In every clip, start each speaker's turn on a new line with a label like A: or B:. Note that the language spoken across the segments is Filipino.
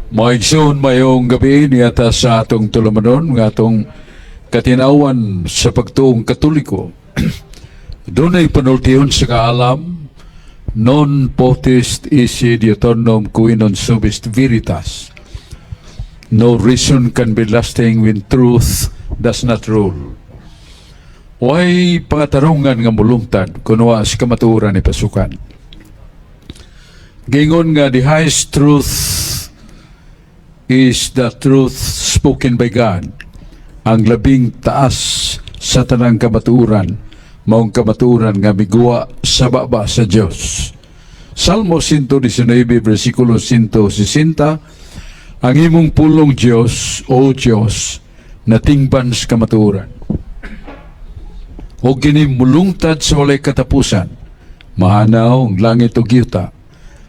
A: Maigsoon mayong gabi niyata sa atong tulumanon, nga atong katinawan sa pagtuong katoliko. Doon ay panultiyon sa kaalam, non potest isi diuturnum qui non subist veritas. No reason can be lasting when truth does not rule. Way pangatarungan nga mulungtad kuno sa kamatuoran ni pasukan. Gingon nga the highest truth is the truth spoken by God. Ang labing taas sa tanang kamatuoran, maong kamatuoran nga miguwa sa baba sa Dios. Salmo 119 versikulo 160, ang imong pulong Dios, o Dios, natingban sa kamatuoran. O kini mulungtad sa walay katapusan, mahanaw ang langit o yuta,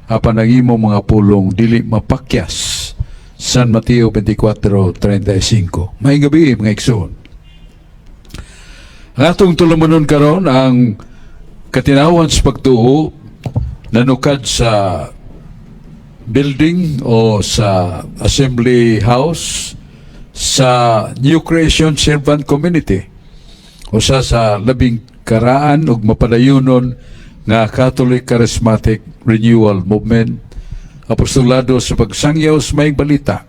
A: apan ang imong mga pulong dili mapakyas. San Mateo 24:35. May gabi mga igsoon. Ang atong tulumanon karon ang katinawan sa pagtuo nanukad sa building o sa assembly house sa New Creation Servant Community o sa labing karaan ug mapadayunon nga Catholic Charismatic Renewal Movement, apostolado sa pagsangyaw sa mayang balita,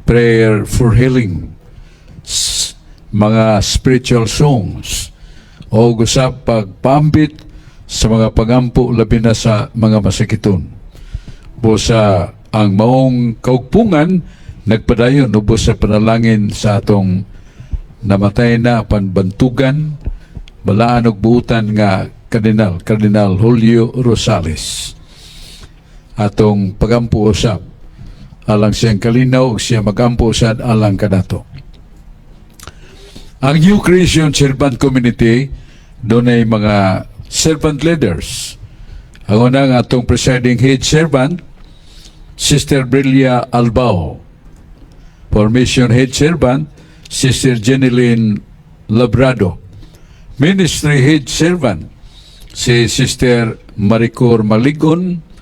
A: prayer for healing, mga spiritual songs, o gusap pagpambit sa mga pagampo labi na sa mga masakiton. Busa ang maong kaugpungan nagpadayon ubos sa panalangin sa atong namatay na panbantugan balaan og buutan nga Kardinal Julio Rosales. Atong pagampo usab alang siyang kalinaw siya magampo usad alang kanato. Ang New Creation Servant Community doon ay mga servant leaders. Ang unang atong presiding head servant, Sister Brilia Albao. Formation head servant, Sister Jeneline Labrado. Ministry head servant, si Sister Maricor Maligon.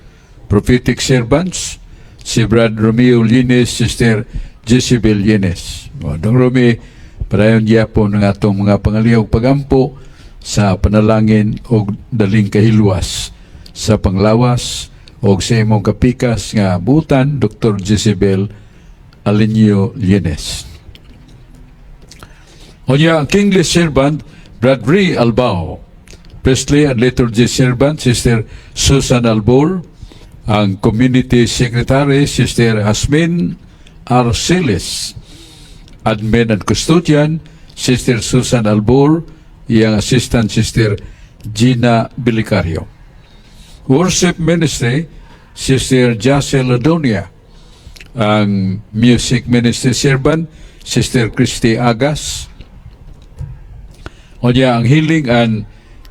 A: Prophetic servants, si Brad Romeo Lines, Sister Jezebel Yenes. Dong Romy, padayon gyapon ng atong mga pangaliyaw pagampo sa panalangin o daling kahilwas sa panglawas o sa imong kapikas nga butan, Dr. Jezebel Alinio Yenes. Onya, ang kingly servant, Bradbury Albao. Presley and liturgy servant, Sister Susan Albor. Ang Community Secretary, Sister Hasmin Arceles. Admin and Custodian, Sister Susan Albor. Iyang Assistant, Sister Gina Bilicario. Worship Ministry, Sister Jacel Ladonia. Ang Music Ministry Servant, Sister Christy Agas. O niya, ang Healing and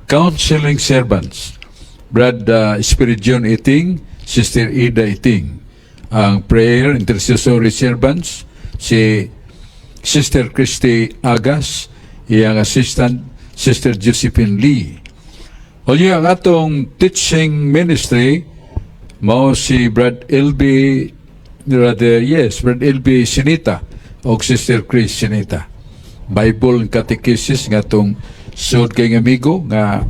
A: Counseling Servants, Brad Spirit John Iting, Sister Ida Iting. Ang Prayer Intercessory Servants, si Sister Christy Agas, iyang Assistant, Sister Josephine Lee. O ang atong Teaching Ministry, mao si Brad Brad LB Sinita o Sister Chris Sinita. Bible and Catechesis nga atong sud kay amigo nga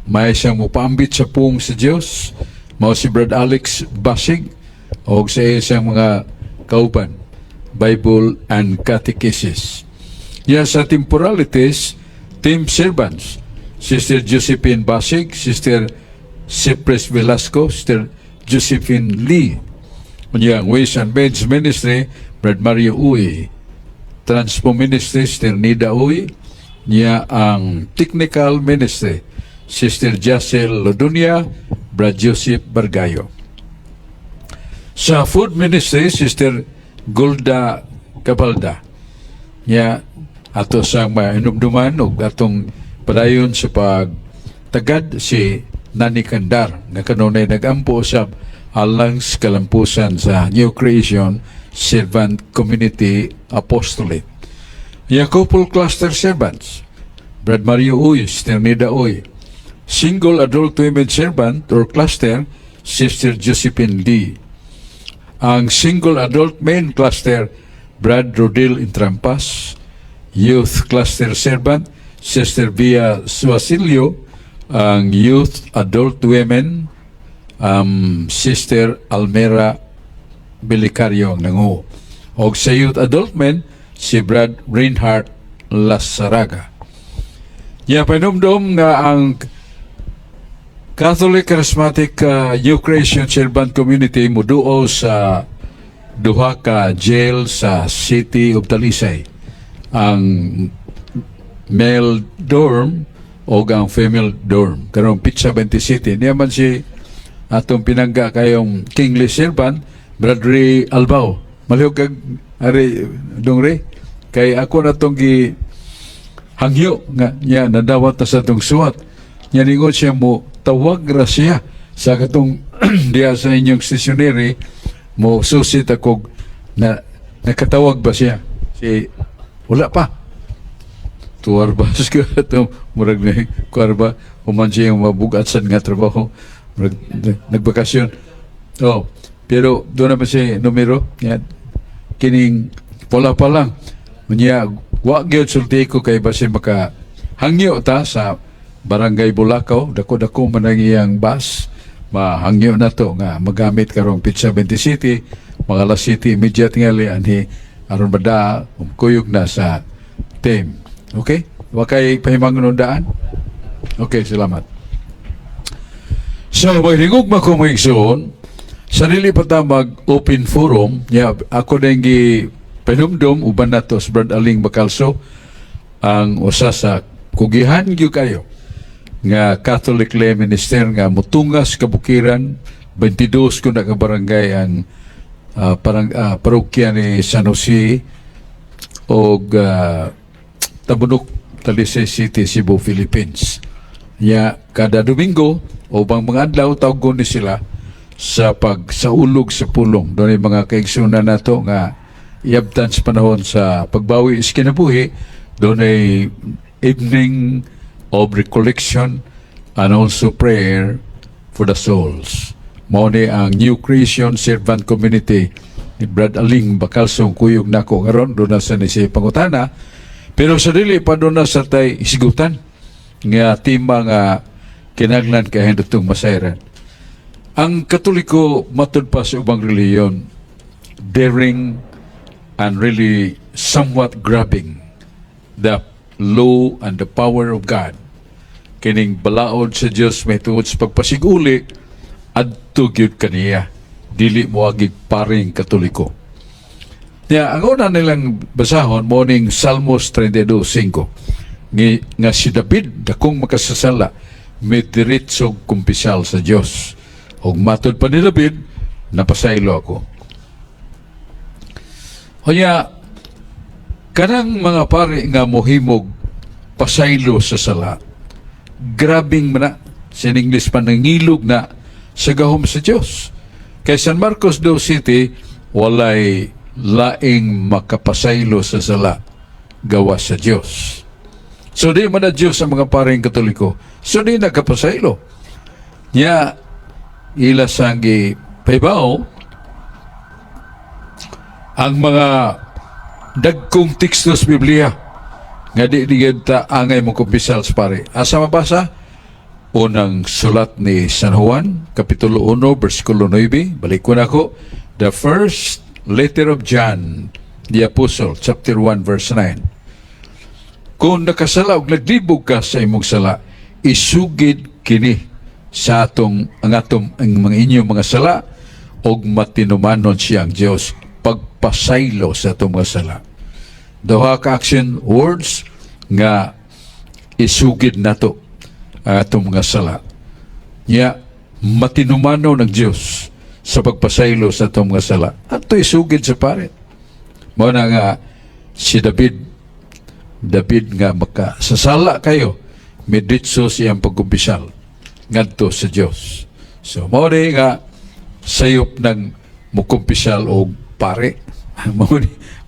A: may siyang mupambit sa puong sa Diyos. Mao si Brad Alex Basig o sa isang mga kauban, Bible and Catechesis. Sa temporalities, team servants, Sister Josephine Basig, Sister Cypress Velasco, Sister Josephine Lee. Ang Ways and Means Ministry, Brad Mario Uy. Transpo Ministry, Sister Nida Uy. Ang Technical Ministry, Sister Jacel Lodunia, Brad Joseph Bargayo. Sa Food Ministry, Sister Golda Cabalda. Ato sa mainumduman o atong padayon sa pagtagad si Nani Kandar nga kanunay nagampo usab alang sa kalampusan sa New Creation Servant Community Apostolate. Couple Cluster Servants, Brad Mario Uy, Sister Nida Uy. Single Adult Women Servant or Cluster, Sister Josephine Lee. Ang single adult main cluster, Brad Rodil Intrampas. Youth cluster servant, Sister Via Suasilio. Ang youth adult women, Sister Almera Belicario ang nangu. O sa youth adult men, si Brad Reinhardt Lasaraga. Painumdum nga ang Catholic Charismatic New Creation Servant Community muduo sa duha ka jail sa City of Talisay. Ang male dorm o ang female dorm. Karong Pizza 20 City. Niya man si atong pinangga kayong Kingly Servant, Bradley Albao. Malihog kag ari dongre kay ako na tong gi hangyo nga niya nadawat na sa tong suwat. Niya ningon siya mo tawag ra siya sa katong diya sa inyong stationery mo susit ako na nakatawag ba siya si wala pa tuwarbas ka ito murag na kuwarba human siya yung mabugatsan nga trabaho murag nagbakasyon pero doon naman siya numero yan kining wala pa lang niya wag yun sulti ko kay basi maka hangyo ta sa Barangay Bulacau, dako-dako man ang iyang bus, mahangyo na to nga magamit karong Pizza 20 City, Magala City, immediate nga li, anhi, aron bada, kuyog na sa team. Okay? Wakay pahimangon daan? Okay, salamat. So, maghingog makumigsoon, sarili pa ta mag-open forum, ako na yung panumdum, uban na to, Brad Aling Bacalso, ang usa sa kugihan gyud kayo nga Catholic Lay Minister nga mutungas kabukiran 22 ko na ka barangay ang parokya ni San Jose o Tabunok, Talisay City, Cebu, Philippines. Kada Domingo o bang mga adlaw tawgon ni sila sa pagsaulog sa pulong. Doon ay mga kaigsunan nato nga iabtan sa panahon sa pagbawi is kinabuhi. Doon ay evening of recollection and also prayer for the souls. Mao ni ang New Creation Servant Community ni Brad Aling Bacalso kuyog nako karon do na sa ni pangutana pero sa dili pa do na sa tay isigutan nga tema nga kinahanglan kay hindutong masayran. Ang Katoliko matud pa sa ubang reliyon daring and really somewhat grabbing the law and the power of God. Kining balaod sa Dios may tungod sa pagpasiguli adto gyud kaniya dili moagig paring Katoliko. Ang una nilang basahon morning Salmos 32:5 nga si David dakong makasasala may diretsong kumpisal sa Dios. Og matud pa ni David napasaylo ako. Kanang mga pare nga mohimog pasaylo sa sala grabing mana sa English pa nangilog na sa gahom sa Diyos. Kay San Marcos 2 City walay laing makapasaylo sa sala gawa sa Diyos. So di man na Diyos ang mga paring Katoliko. So di nagkapasaylo. Ila sanggi paybaw ang mga dagkong teksto sa Biblia nga di ta angay mo kumpisal sa pare. Asa mabasa? Unang sulat ni San Juan, Kapitulo 1, versikulo 9. Balik ko na ko. The first letter of John, the Apostle, chapter 1, verse 9. Kung nakasala o naglibog ka sa imong sala, isugid kini sa ang mga inyong mga sala og matinumanon siyang Diyos pagpasaylo sa atong mga sala. Duha ka action words nga isugid nato atong mga sala. Matinumano ng Diyos sa pagpasaylo sa atong mga sala. Ato isugid sa pare. Mao na nga si David nga makasasala kayo meditso siyang pagkumpisal ngadto sa Diyos. So mao ni nga sayop ng mukumpisal og pare.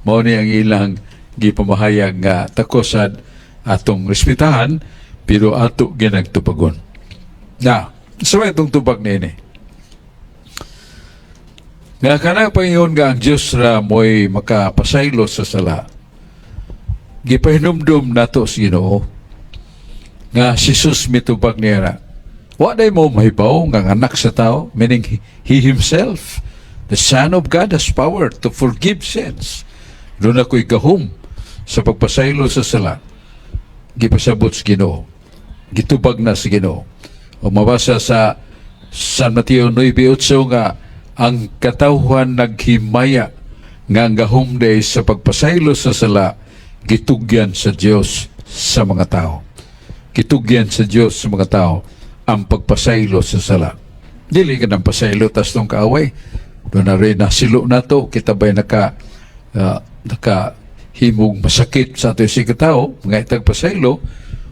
A: Mao ni ang ilang gipamahayag nga takosad atong respetahan pero ato ginagtupagon. Na, sa itong tubag na ini. Nga kanang pangingon nga ang Diyos ra mo'y makapasaylo sa sala. Gipahinumdum nato sa Ginoo nga si Jesus mitubag niya na. Wa day mo mahibaw nga ang anak sa tao, meaning he himself, the Son of God, has power to forgive sins. Doon ako'y gahom sa pagpasaylo sa sala. Gipasabot sa Ginoo. Gitubag na sa Ginoo. O mabasa sa San Mateo 9:8 nga ang katawhan naghimaya nga ang gahom day sa pagpasaylo sa sala gitugyan sa Dios sa mga tao. Gitugyan sa Dios sa mga tao ang pagpasaylo sa sala. Dili ka ng pasaylo tas tong kaaway. Doon na rin nasilo na to. Kita ba'y nakahimog masakit sa ato yung tao, mga itag pasaylo,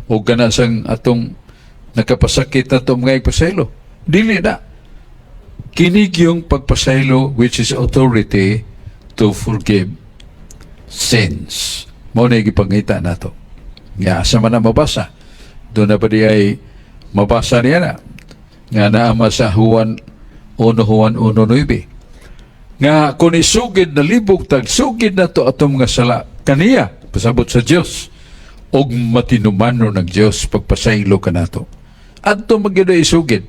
A: o ganasang atong nakapasakit na to mga pasaylo. Dili na. Kinig yung pagpasaylo which is authority to forgive sins. Mao na ipangita na to. Nga, asa man na mabasa. Doon na ba di ay mabasa niya na. Nga naama sa Juan 1:9. Nga kung isugid na libog tag sugid na to atong nga sala kaniya pasabot sa Dios og matinumano ng Dios pagpasaylo kanato adto magyud isugid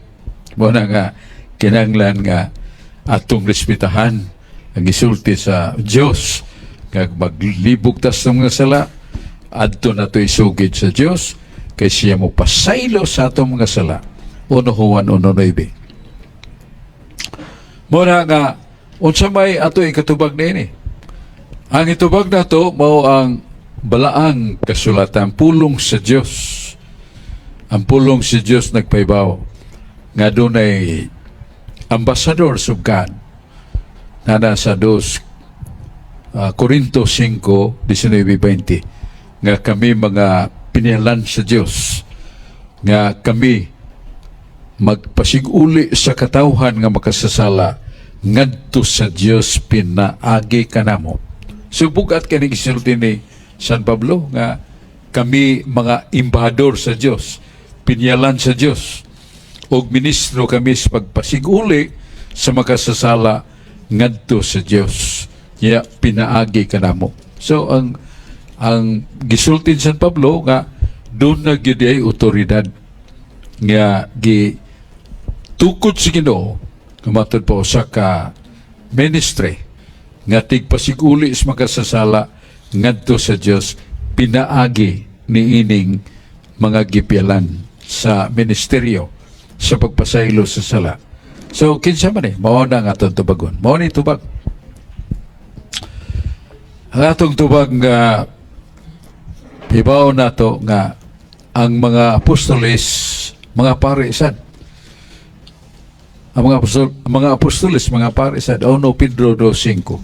A: mo na nga kinahanglan nga atong respetahan ang isulti sa Dios nga maglibog tas ng nga sala adto na to isugid sa Dios kay siya mo pasaylo sa atong mga sala. 1 Juan 1:9. Mo na nga unsa may ato ikatubag na ini. Ang itubag na to mao ang balaang kasulatan pulong sa Dios. Ang pulong sa Dios nagpaybaw nga dunay ambassadors of God na nasa 2 Corinto 5:19-20 nga kami mga pinihalan sa Dios nga kami magpasiguli sa katawhan nga makasasala ngadto sa Dios pinaagi kanamo. Subugat kani gisulti ni San Pablo nga kami mga embahador sa Dios, pinyalan sa Dios og ministro kami sa pagpasiguli sa makasasala ngadto sa Dios. Ya pinaagi kanamo. So ang gisulti ni San Pablo nga doon na gyud ay otoridad nga tukod sa Ginoo kumatod po sa ka ministry nga tigpasiguli is makasasala ngadto sa Dios pinaagi ni ining mga gipyalan sa ministeryo sa pagpasaylo sa sala. So kinsa man mao na nga atong tubagon. Mao ni tubag. Ang atong tubag nga ibaw nato nga ang mga apostoles mga parisan ang mga apostoles, mga parisan, 1 Pedro 2:5.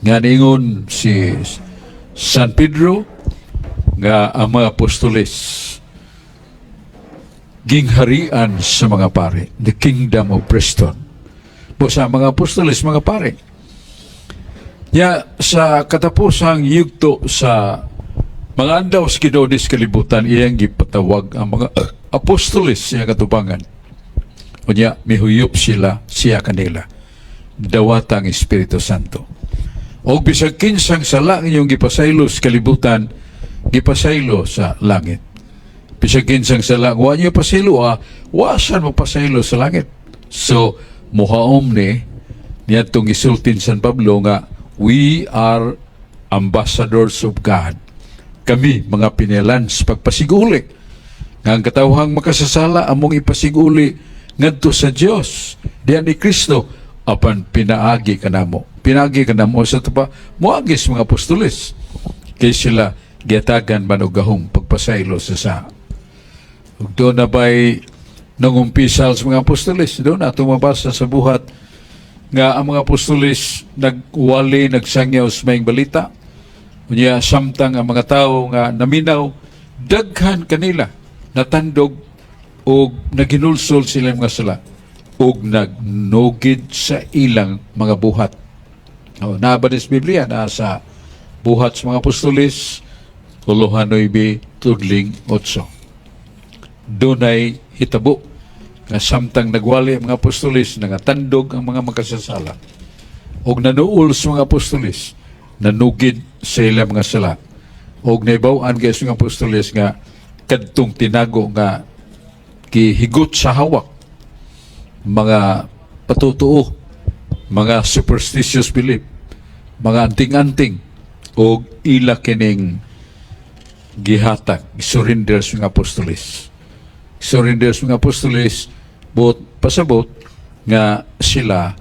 A: Nga ningon si San Pedro nga ang mga apostoles gingharian sa mga pare, the kingdom of Preston. Po sa mga apostoles, mga pare. Ya sa katapusang yugto sa mga andaw sa Kinodis kalibutan, iyang gipatawag ang mga apostoles siya katubangan. Unya, mihuyop siya kanila. Dawatang Espiritu Santo. O bisag kinsang sala inyong gipasaylo sa kalibutan, gipasaylo sa langit. Bisag kinsang sala, wa niyo pasaylo, wasan mo pasaylo sa langit. So, muhaom niya itong isultin San Pablo nga, we are ambassadors of God. Kami, mga pinilan sa pagpasiguli. Nga ang katawhang makasasala, among ipasiguli ngadto sa Dios diyan ni Kristo apan pinaagi kanamo sa tupa moagis mga apostoles kay sila giatagan man og gahom pagpasaylo sa ug doon na ba'y nangumpisal sa mga apostoles doon ato mabasa sa buhat nga ang mga apostoles nagsangyaw sa maayong balita unya samtang ang mga tao nga naminaw daghan kanila natandog o naginulsol sila mga sala o nagnugid sa ilang mga buhat. Nabadis Biblia na sa buhat sa mga apostoles 9:8. Doon ay hitabo nga samtang nagwali ang mga apostoles nangatandog ang mga makasasala og nanuol sa mga apostoles, nanugid sa ilang mga sala. Og naibaw-an kay sa mga apostoles nga kadtong tinago nga gihigot sa hawak mga patutuo, mga superstitious belief, mga anting-anting, o ila kining gihatag, surrender sa mga apostoles. Surrender sa mga apostoles, but pasabot nga sila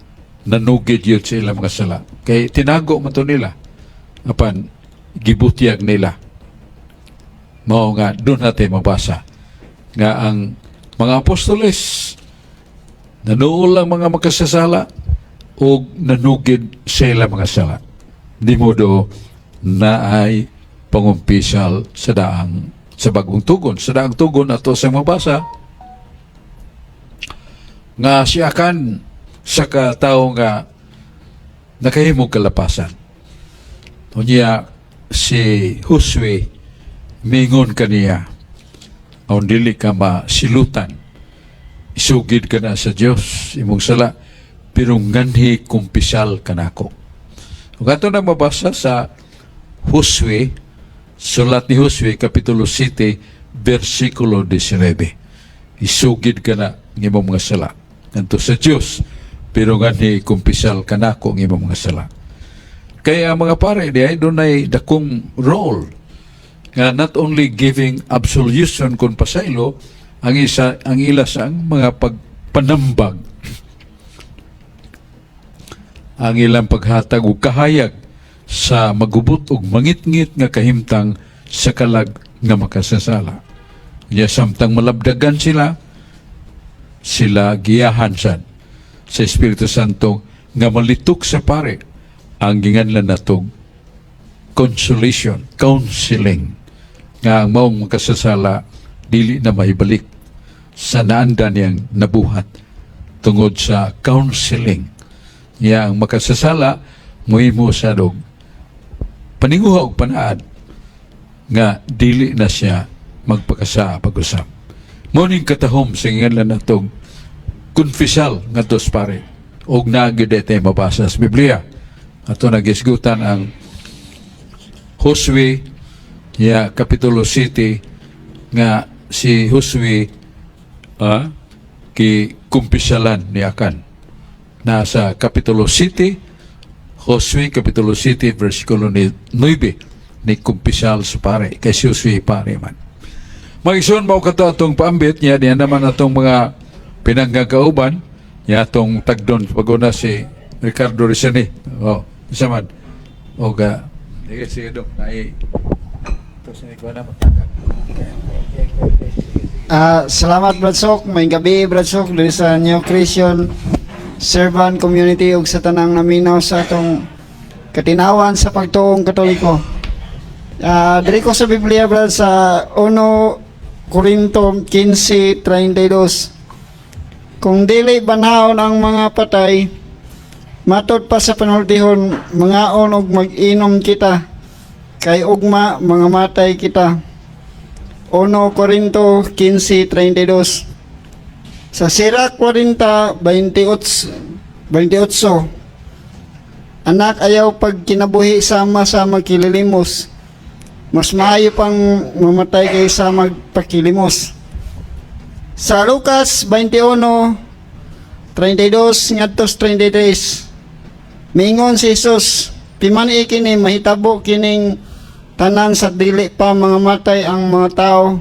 A: nanugid yun sa ilang mga sala. Kay tinago man to nila, apan gibutyag nila. Mao nga, doon natin mabasa nga ang mga apostoles nanuol lang mga makasasala o nanugid sa ilang mga sala. Di modo na ay pangumpisal sa daang sa bagong tugon. Sa daang tugon ato sa mabasa nga siya kan sa katao nga nakahimog kalapasan. O niya si Josue mingon kaniya aun dili ka masilutan, isugid ka na sa Dios imong sala, pero nganhi kumpisal kanako. Ug ato na mabasa sa Josue, sulat ni Josue kapitulo 7 bersikulo 19. Isugid ka na ng imong mga sala ngadto sa Dios, pero nganhi kumpisal kanako ng imong mga sala. Kaya mga pare, di ay doon ay dakong role nga not only giving absolution kun pasaylo, ang ila sang mga pagpanambag, ang ilang paghatag og kahayag sa magubot og mangit-ngit nga kahimtang sa kalag nga makasasala. Nya samtang malabdagan sila giyahan sad sa Espiritu Santo nga malitok sa pare ang ginganlan natong consolation, counseling, nga ang maong makasasala dili na mahibalik sa naanda niyang nabuhat tungod sa counseling. Nga ang makasasala muhimo sa dog paninguha og panaad nga dili na siya magpakasa pag-usap. Morning katahom sa ginganlan natong confessal nga dos pare og naagid ite mabasa sa Biblia. Ato nagisgutan ang Josue kapitulo 7 nga si Josue kumpisalan ni Akan. Nasa kapitulo 7, Josue kapitulo 7 versikulo 9, ni kumpisal sa pare kay si Josue pare man. Mag-ison mo kato atong paambit niya, diyan naman atong mga pinanggagauban niya atong tagdon paguna si Ricardo Rizani. Isa man. Sige dong,
B: salamat Brad Sok, may gabi Brad Sok diri sa New Christian Servant Community ug sa tanang naminaw sa atong katinawan sa pagtuong Katoliko. Diri ko sa Biblia Brad sa 1 Korinto 15:32. Kung dili banhaon ang mga patay, matod pa sa panultihon, mangaon og mag-inom kita, kay ugma mga matay kita. 1 Korinto 15:32. Sa Sira 40:28, anak ayaw pag kinabuhi sama-sama kililimos, mas maayo pang mamatay kaysa magpakilimos. Sa Lucas 21:32 ngadto 33, mingon si Jesus, pimani kini mahitabo kining tanan sa dili pa mga matay ang mga tao,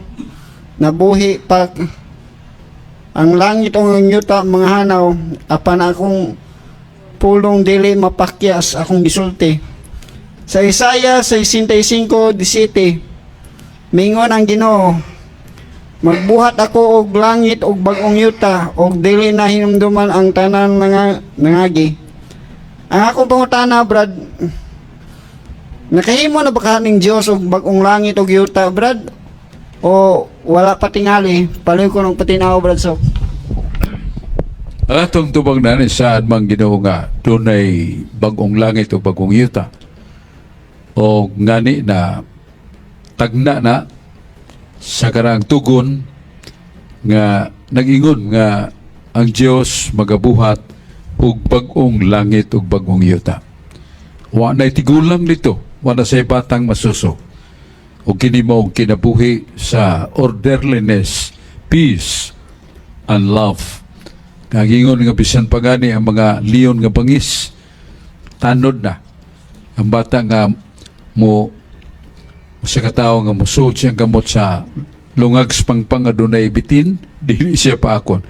B: nabuhi pa ang langit o ang yuta mga hanaw, apan akong pulong dili mapakyas akong gisulti. Sa Isaiah 65:17, mingon ang Ginoo, magbuhat ako og langit og bag-ong yuta og dili na hinumduman ang tanan nangagi. Ang akong pangutana Brad, nakahimo na ba kaning Dios og bag-ong langit og yuta Brad? O wala pa tingali? Paling ko nung patinaw Brad Sok.
A: Ang atong tubag na ni saan mang Ginoo nga dunay bag-ong langit o bag-ong yuta, o ngani na tagna na sa karang tugon nga nag-ingon nga ang Dios magabuhat ug bag-ong langit ug bag-ong yuta. Wa na tigulang dito, wa na say batang masuso. Ug kini mao kinabuhi sa orderliness, peace, and love. Kagingon nga bisan pa gani ang mga leon nga bangis, tanod na. Ang bata nga mo sa katao nga musud siyang gamot sa lungag pangpang adunay bitin, dili siya paakon.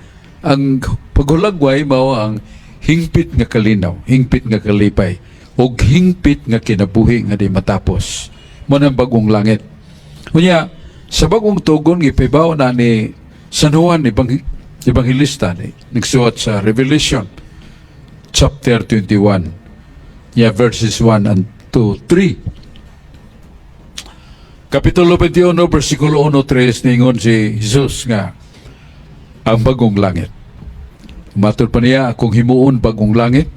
A: Ang paghulagway mao ang hingpit nga kalinaw, hingpit nga kalipay, ug hingpit nga kinabuhi nga di matapos. Mo nang bagong langit. Unya, sa bagong tugon gipibaw na ni San Juan Evangelista ni nagsuot sa Revelation chapter 21, verses 1 and 2, 3. Kapitulo 21, versikulo 1-3, ningon si Jesus nga ang bagong langit. Matod pa niya, akong himuon bagong langit,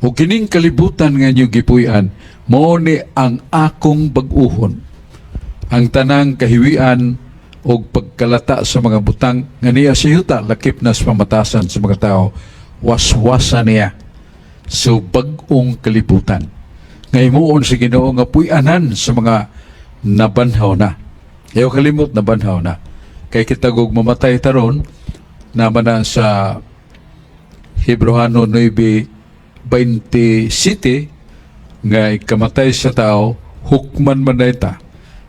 A: o kining kalibutan nga nyo gipuy-an, mao ni ang akong bag-uhon. Ang tanang kahiwian o pagkalata sa mga butang nga niya sa yuta, lakip na sa pamatasan sa mga tao, waswasa niya. So, bag-ong kalibutan. Nga himuon sa Ginoo nga puy-anan sa mga nabanhaw na. Ayaw kalimot, nabanhaw na. Kay kitagog mamatay taron, naman na sa Hebreano 9:27 nga ikamatay sa tao, hukman man na ita.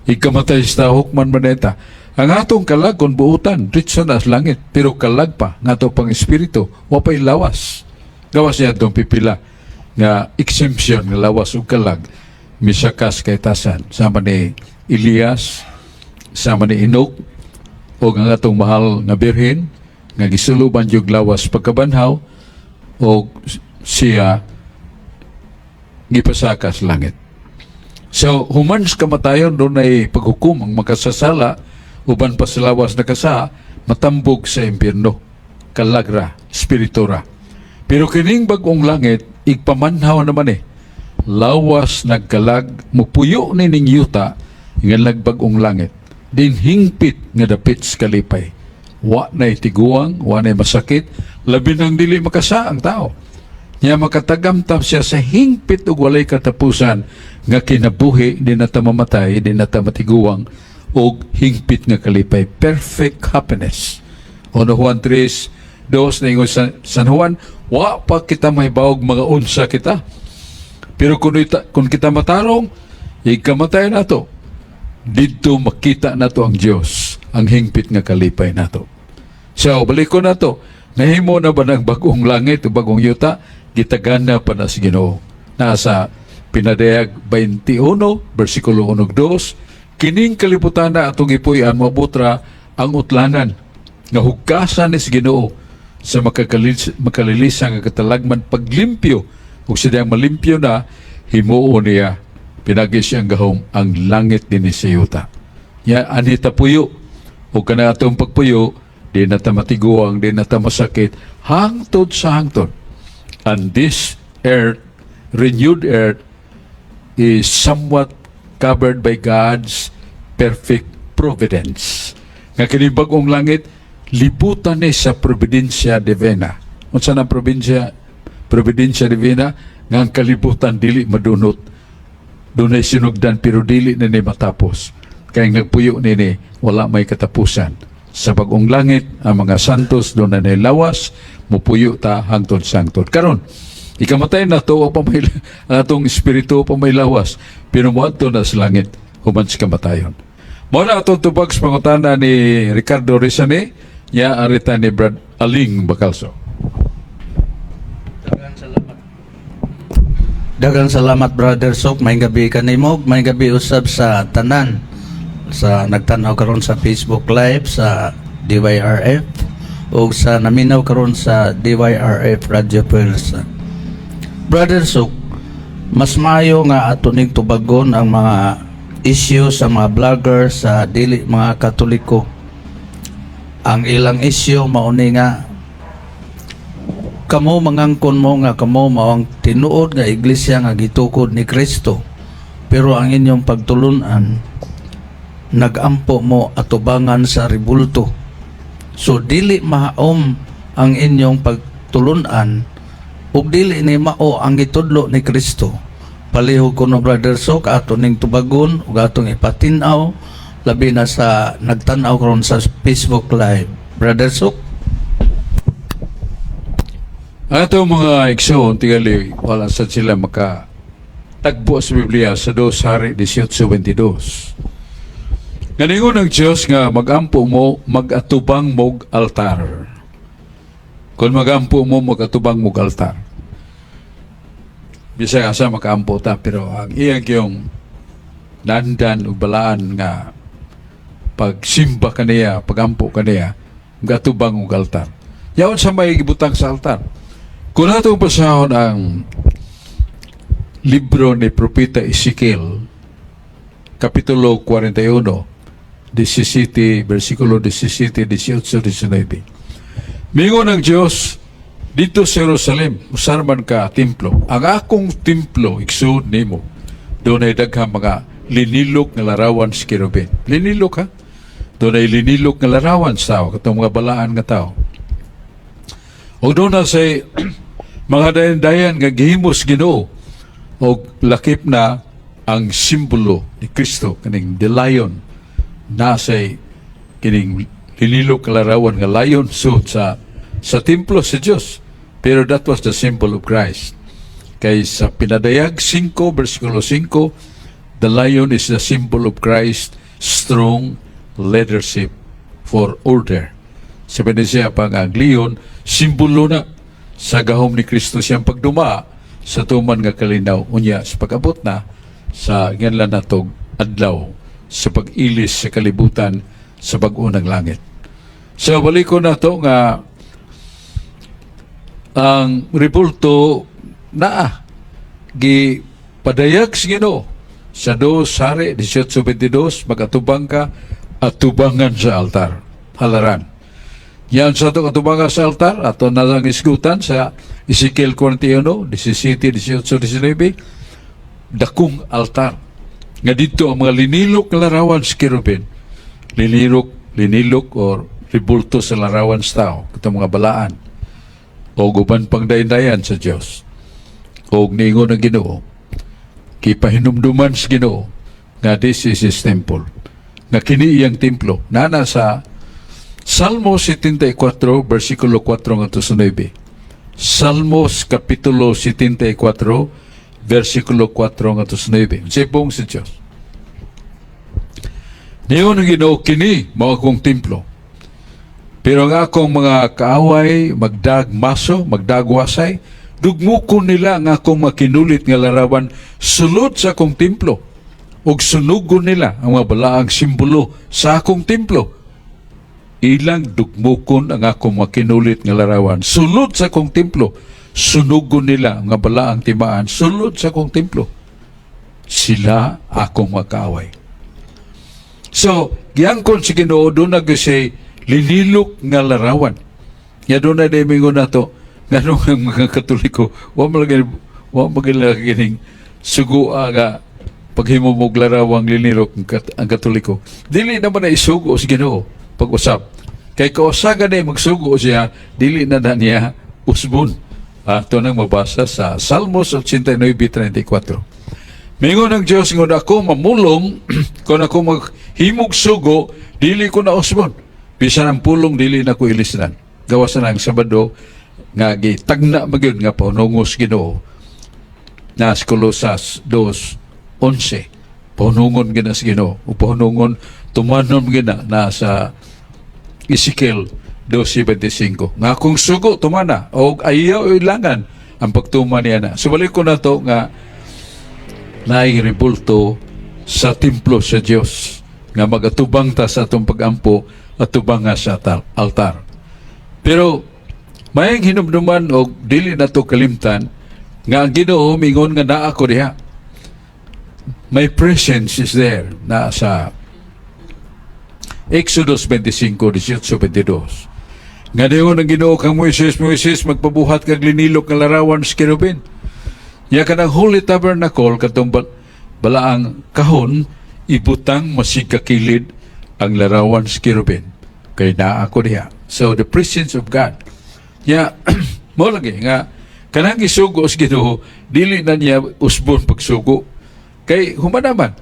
A: Ikamatay sa tao, hukman man na ita. Ang atong kalag kung buutan, ritsa na sa langit, pero kalag pa, nga ito pang espiritu, wapay lawas. Gawas niya itong pipila nga exemption nga lawas o kalag, misakas kay tasan, sama ni Elias, sama ni Enoch, o ang atong mahal nga birhen, nga gisuluban yung lawas pagkabanhaw, o siya gipasakas langit. So, human sa kamatayon, doon ay paghukom ang makasasala, uban pa sa lawas na kasa, matambog sa impyerno, kalagra, spiritura. Pero kining bagong langit, igpamanhaw naman lawas nagkalag, mupuyo ni ning yuta, nga nagbagong langit, din hingpit nga dapit sa kalipay. Wa na tiguang, wa na masakit, labi nang dili makasa ang tao. Nya makatagamtam siya sa hingpit ug walay katapusan nga kinabuhi, di na ta mamatay, di na ta matiguang, og hingpit nga kalipay. Perfect happiness. Ono Juan 3:2 na ingon sa San Juan, wa pa kita mahibawog mga unsa kita. Pero kung kita matarong, ikamatay na to. Dito makita na to ang Diyos, ang hingpit nga kalipay na to. So, balik ko na to. Nahimo na ba ng bagong langit o bagong yuta? Gitagana pa na si Ginoo. Nasa Pinadayag 21, versikulo 1-2, kining kalibutan na atong ipuy-an mabutra ang utlanan nga hugasan ni si Ginoo sa makalilisa nga katalagman paglimpyo. Kung siya malimpyo na, himuo niya, pinagi siyang gahom ang langit din ni Siyuta. Ya, anita puyo, o kana atong pagpuyo, di na ta matiguang, di na ta masakit, hangtod sa hangtod. And this earth, renewed earth, is somewhat covered by God's perfect providence. Nga kini bagong langit, liputan ni sa providensya divina. Unsa na providensya divina, nga ang kalibutan dili madunot. Dunay sinugdan pero dili na ni matapos. Kaya nagpuyo nini, wala may katapusan. Sa bagong langit, ang mga santos doon na nilawas, mupuyo ta hangtod sangtod. Karon, ikamatay na to, ang atong espiritu pa may lawas, pero mo ato na sa langit, human sa kamatayon. Muna atong tubag sa pangutana ni Ricardo Rizane, niya arita ni Brad Aling Bacalso.
C: Daghang salamat, Brother Sok. May gabi kanimo, may gabi usab sa tanan sa nagtanaw karon sa Facebook Live sa DYRF o sa naminaw karon sa DYRF Radio Pulse. Brother Sok, mas maayo nga ato ning tubagon ang mga issue sa mga vlogger sa dili mga Katoliko. Ang ilang issue mauni nga kamo mangangkon mo nga kamo mao ang tinuod nga iglesia nga gitukod ni Kristo, pero ang inyong pagtulunan nagampo mo atubangan sa ribulto. So dili mahaom ang inyong pagtulunan ug dili ni mao ang gitudlo ni Kristo. Palihog ko no Brother Sok, ato ning tubagon ug atong ipatinaw labi na sa nagtan-aw karon sa Facebook Live. Brother Sok.
A: Ato mga igsoon, tingali, wala sa sila tagbo sa Biblia sa 2 Hari 18:22. Ganingon ng Diyos nga magampo mo, magatubang mog altar. Kung magampo mo, magatubang mog altar. Bisa asa makaampo ta, pero ang iyang yung nandan o balaan nga pagsimba kaniya, pagampo kaniya, magatubang mog altar. Yaon sa may gibutang sa altar. Kung natong basahon ang libro ni Propeta Ezekiel, Kapitulo 41, 17, versikulo 17, 18, 19. Mingon ng Diyos, dito sa Jerusalem, usarman ka templo. Ang akong templo, iksud nimo, doon ay daghang mga linilok nga larawan sa kirubin. Linilok ha? Doon ay linilok nga larawan sa tao, katong mga balaan nga tao. O doon na say mga dayan-dayan nga gihimos Ginoo o lakip na ang simbolo ni Kristo kaning the lion na say kining linilok kalarawan nga lion suit sa templo sa Dios, pero that was the symbol of Christ. Kay sa pinadayag 5 versikulo 5, the lion is the symbol of Christ, strong leadership for order. Sabi siya pang ang leon simbolo na sa gahom ni Kristo siyang pagduma sa tuman nga kalinaw unya sa pag-abot na sa nganlan natong adlaw sa pag-ilis sa kalibutan sa bag-unang langit. So baliko na to nga ang repulto naa gi padayag sa Ginoo sa 2 Hari 18:22 magatubang ka at tubangan sa altar halaran. Yan sa ito katubangan sa altar, ato na lang isgutan sa Ezekiel 41, 17, 18, 19, dakong altar. Nga dito ang mga linilok na larawan sa kirubin, linilok or ribulto sa larawan sa tao, itong mga balaan, o guban pang dayan-dayan sa Diyos, o ningon ng Ginoo, kipahinumduman sa Ginoo, nga this is His temple, nga kini iyang templo, nana sa Salmo 74, versikulo 4 hanggang 9. Salmos, Kapitulo 74, versikulo 4 hanggang 9. Sipong si Diyos. Niyon ang Ginoo kini, mga akong templo. Pero ang akong mga kaaway, magdagmaso, magdagwasay, dugmukon nila ang akong makinulit nga larawan sulod sa akong templo. Ug sunugon nila ang mga balaang simbolo sa akong templo. Ilang dugmukon ang akong makinulit nga larawan sulod sa akong templo, sunugon nila nga balaang timaan sulod sa akong templo. Sila akong makaaway. So giangkon si Ginoo doon na say linilok nga larawan. Ya doon na mingon nato nganong ang mga Katoliko wa magaling sugo aga paghimo mog larawang linilok ang Katoliko. Dili naman na isugo si Ginoo pag-usap. Kay kausaga na magsugo siya, dili na niya usbon. Ito nang mabasa sa Salmos 89:34. Mingon ng Diyos, ngon ako mamulong, kung ako maghimog sugo, dili ko na usbon. Bisan ang pulong, dili na ko ilisnan. Gawasan ang Sabado, nga gitagna magyud nga paunungos Ginoo. Na sa Kolosas 2:11. Paunungon gina sa Ginoo. O paunungon, tumanon gina na sa Ezekiel 2:25. Nga kung sugo tumana o ayaw ilangan ang pagtuman niya na. Subalik ko na to nga nairibulto sa templo sa Dios nga magatubang ta sa atong pagampo at tubang nga sa altar. Pero mayang hinumduman o dili na to kalimtan nga ang Ginoo mingon nga naa ko diha. My presence is there na sa Exodus 25:18-22. Nga diyon ang Ginoo kang Moises, magpabuhat kag linilok nga larawan sa kerubin. Ya kanang Holy Tabernacle katong balaang kahon ibutang masigkakilid ang larawan sa kerubin. Kay naa ako diha. So the presence of God. Ya mo lagi nga Kanang isugo sa Ginoo, dili na niya usbon pagsugo. Kay humanaman.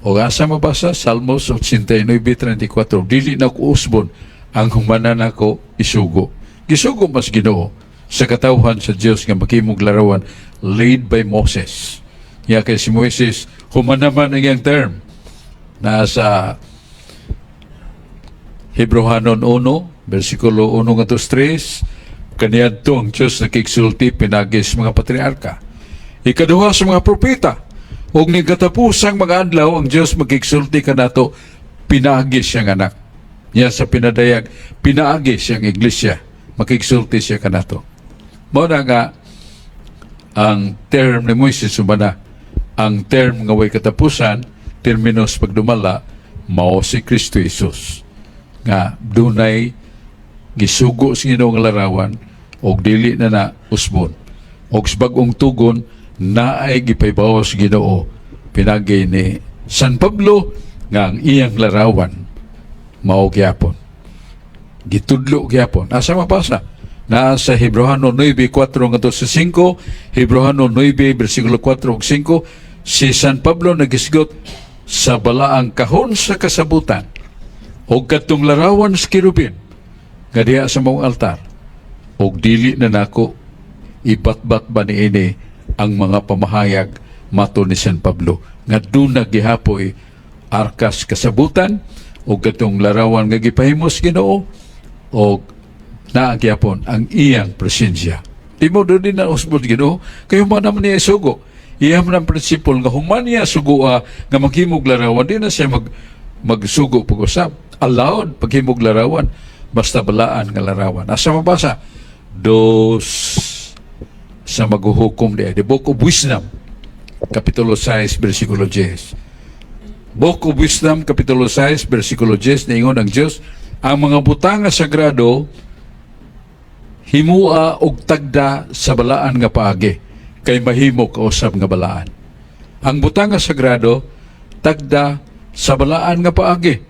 A: O asa mabasa, Salmos 89:34, dili na ko usbon, ang humanan ako isugo. Gisugo mas Ginoo sa katawhan sa Dios nga makimog larawan laid by Moses. Ya kay si Moises, humanaman ang iyang term. Nasa Hebrehanon 1, versikulo 1-3, kaniadto ang Diyos nakiksulti pinagis mga patriarka. Ikaduha sa mga propeta, ug ni katapusang mga adlaw ang Diyos magkiksulti kanato pinagis siyang anak. Niya sa pinadayag, pinagis siyang iglesia, makiksulti siya kanato. Mao na nga ang term ni Moises sumana, ang term nga way katapusan, terminos pagdumala, mao si Kristo Jesus. Nga dunay gisugo sa Ginoo nga larawan og dili na usbon. Og sa bag-ong tugon naay gipaybaw sa Ginoo pinagi ni San Pablo nga ang iyang larawan mao gyapon. Gitudlo gyapon. Asa mapasa? Na sa Hebrehanon 9:4-5, Hebrehanon 9 versikulo 4 ug 5, si San Pablo nagisgot sa balaang kahon sa kasabutan o katong larawan sa kirubin nga diha sa mong altar o dili na nako ibatbat ba ni ini ang mga pamahayag mato ni San Pablo nga doon nagihapoy arkas kasabutan o katong larawan nga gipahimos Ginoo o naagyapon ang iyang presensya. Di mo doon din na usbod Ginoo kayo man naman niya sugo. Iya man ang prinsipol nga human niya sugua nga maghimog larawan, di na siya magsugo pag-usap. Allowed paghimog larawan, basta balaan nga larawan. Asa mabasa? Dos sa maghuhukom di The Book of Wisdom, Kapitulo 6, versikulo 10. Book of Wisdom, Kapitulo 6, versikulo 10, naingon ang Diyos, ang mga butang nga sagrado himua og tagda sa balaan nga paagi kay mahimo kausab nga balaan. Ang butang nga sagrado tagda sa balaan nga paagi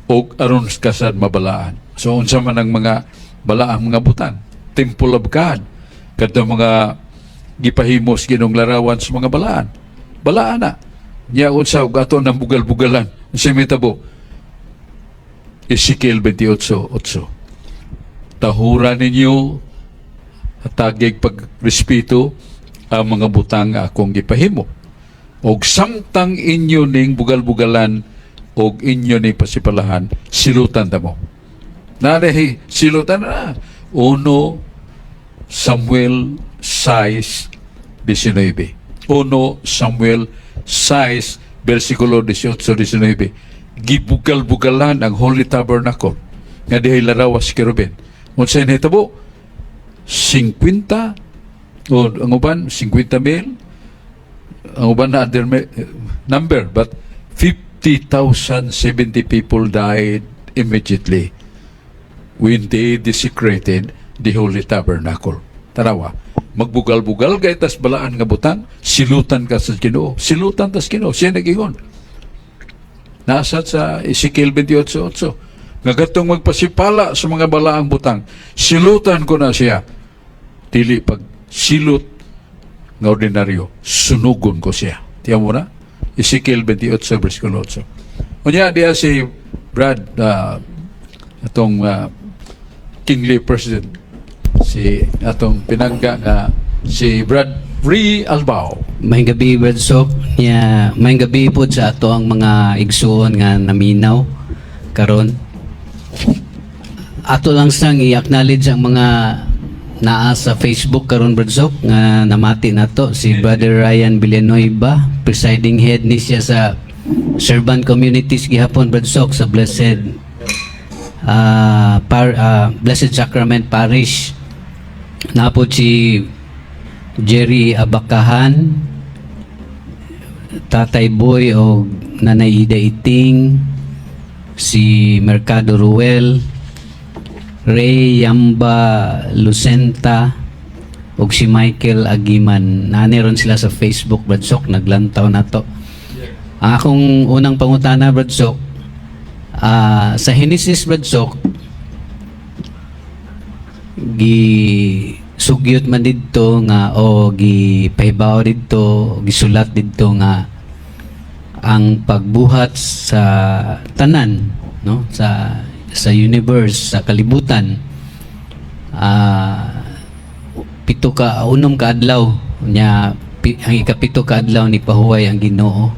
A: og aron kasad mabalaan. So unsa man ang mga balaang mga butang? Temple of God. Kadto mga gipahimos Ginong larawan sa mga balaan. Balaan na. Nya unsa og ato nang bugal-bugalan. Unsa mitabo? Ezekiel 28:8. Tahuran ninyo hatagig pagrespeto ang mga butang nga akong gipahimo. Og samtang inyo ning bugal-bugalan og inyo ning pasipalahan, silutan ta mo. Nanahi, silutan na. 1 Samuel 6:19. 1 Samuel 6, versikulo 18-19. Gibugal-bugalan ang Holy Tabernacle nga dihay larawas kerubin. Unsay nahitabo? 50 o ang uban 50,000, ang uban na other number, but 50,070 people died immediately when they desecrated the Holy Tabernacle. Tanawa, magbugal-bugal kay tas balaan nga butang, silutan ka sa Ginoo, silutan tas Ginoo, siya nag-ingon. Nasa sa Ezekiel 28:8, nga gatong magpasipala sa mga balaang butang, silutan ko na siya. Dili pag silot nga ordinaryo, sunugon ko siya. Tiyan mo na? Ezekiel 28, versikulo 8. Unya, diya si Brad, atong kingly president, si atong pinangga nga si Brad Ree Albao.
D: May gabi, Wedsok. May gabi po sa ato ang mga igsuon nga naminaw karon. Ato lang sang i-acknowledge ang mga naa sa Facebook karon Wedsok nga namati nato si Brother Ryan Villanueva, presiding head ni siya sa Servant Communities gihapon Wedsok sa Blessed Blessed Sacrament Parish. Napod si Jerry Abakahan, Tatay Boy o Nanay Ida Iting, si Mercado Ruel, Ray Yamba Lucenta, o si Michael Agiman. Naniron sila sa Facebook, Bradsok, naglantaw na to. Ang akong unang pangutana, Bradsok, sa Genesis, Bradsok, sugyot man didto nga o gipahibaw didto, gisulat didto nga ang pagbuhat sa tanan, no, sa universe, sa kalibutan, unom ka adlaw nya, ang ikapito ka adlaw ni pahuway ang Ginoo.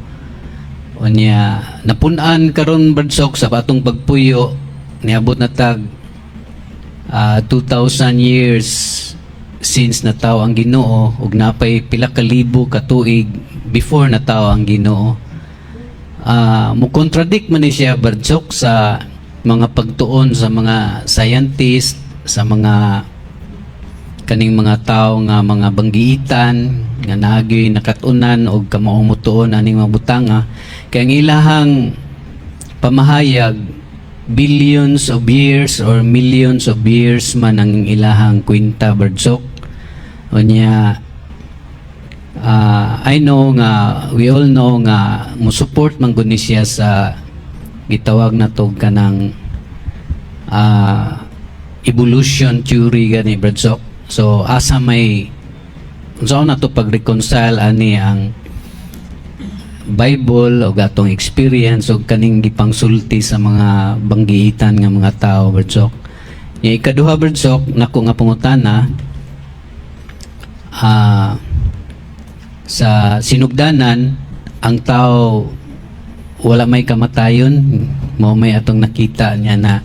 D: Unya napun-an karon badsok sa patong pagpuyo niabot na tag 2,000 years since nataw ang Ginoo, ug napay pila ka libo ka tuig before nataw ang Ginoo. Mo contradict man ni siya badsok sa mga pagtuon sa mga scientist, sa mga kaning mga tao nga mga banggiitan nga nagyoy nakatunan og kamaong mutuon aning mga butanga, kay ang ilahang pamahayag billions of years or millions of years man ang ilahang kwenta badsok. Unya I know nga, we all know nga mo-support man gud ni siya sa gitawag na to kanang evolution theory gani badsok. So asa may unsa na to pag-reconcile ani ang Bible o gatong experience o kaning gipangsulti sa mga banggiitan nga mga tao badsok. Nya ikaduha badsok nako nga pangutana, sa sinugdanan ang tao wala may kamatayon, mo may atong nakita niya na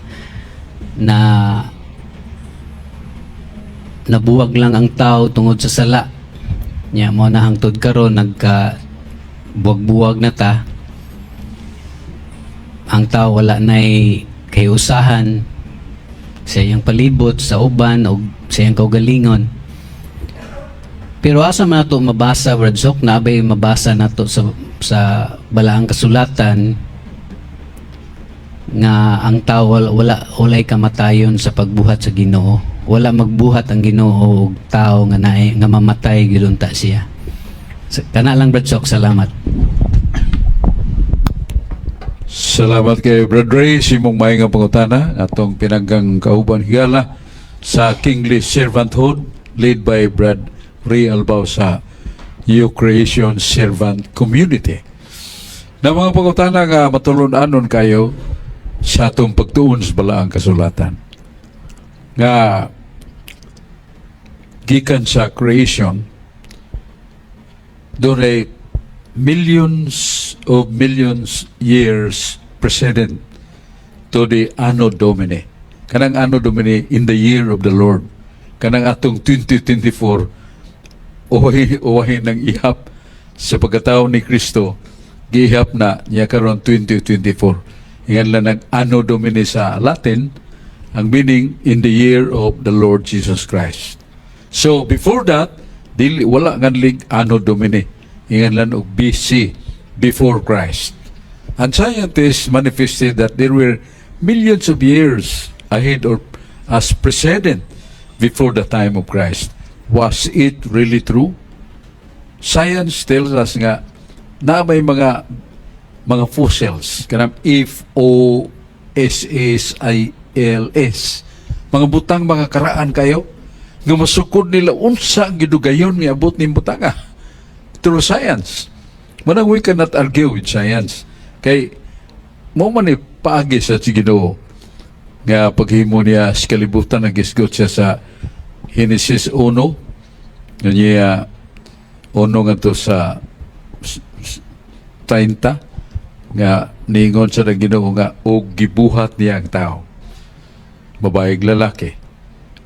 D: nabuwag lang ang tao tungod sa sala niya, mo na hangtod karon nagka buwag-buwag na ta, ang tao wala nay kayusahan sa iyang palibot, sa uban o sa iyang kaugalingon. Pero asa man nato mabasa badsok, nabay mabasa nato sa balaang kasulatan nga ang tao walay kamatayon sa pagbuhat sa Ginoo. Wala magbuhat ang Ginoo og tao nga mamatay gidunta siya. Kana lang badsok, salamat.
A: Salamat kay Brad Ray, simong may nga pangutana atong pinanggang kauban higala sa Kingly Servanthood led by Brad Ray Albao sa New Creation Servant Community. Na mga pangutana nga matulun-anon kayo sa atong pagtuon sa balaang kasulatan. Nga gikan sa creation, doon ay millions years precedent to the Anno Domini. Kanang Anno Domini, in the year of the Lord. Kanang atong 2024, uwahin ng ihap sa pagkatao ni Kristo, gihap na niya karon 2024. Ingan lang ng Anno Domini sa Latin, ang meaning, in the year of the Lord Jesus Christ. So, before that, wala nga lig Anno Domini. Ingan lang og BC, before Christ. And scientists manifested that there were millions of years ahead or as precedent before the time of Christ. Was it really true? Science tells us nga na may mga fossils, kanang FOSSILS, mga butang mga karaan kayo nga masukod nila unsa ang gidugayon nga abot ning butanga through science. Manang we cannot argue with science. Kay mo man paagi sa Ginoo nga paghimo niya sa kalibutan nagisgot siya sa Genesis 1 niya 1 nga to sa 30 nga ningon sa Ginoo nga og gibuhat niya ang tao, babaeng lalaki,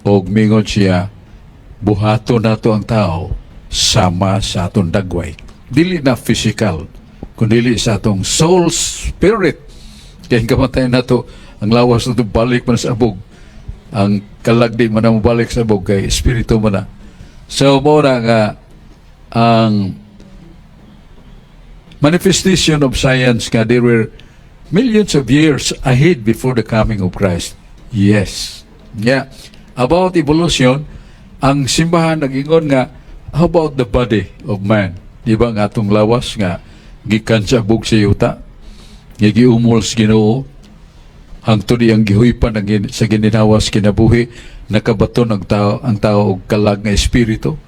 A: og mingon siya buhato nato ang tao sama sa atong dagway, dili na physical kundi sa atong soul spirit. Kaya kamatay nato ang lawas nato balik man sa abog, ang kalagdi man ang balik sa abog kay espiritu man na. So mo na nga ang manifestation of science nga there were millions of years ahead before the coming of Christ. Yes. Yeah. About evolution, ang simbahan nag-ingon nga, how about the body of man? Di ba nga atong lawas nga gikan sa bug sa yuta, nga giumol sa Ginoo, hangtod ang gihuipan sa gininawas kinabuhi, nakabaton ang tao og kalag nga espiritu.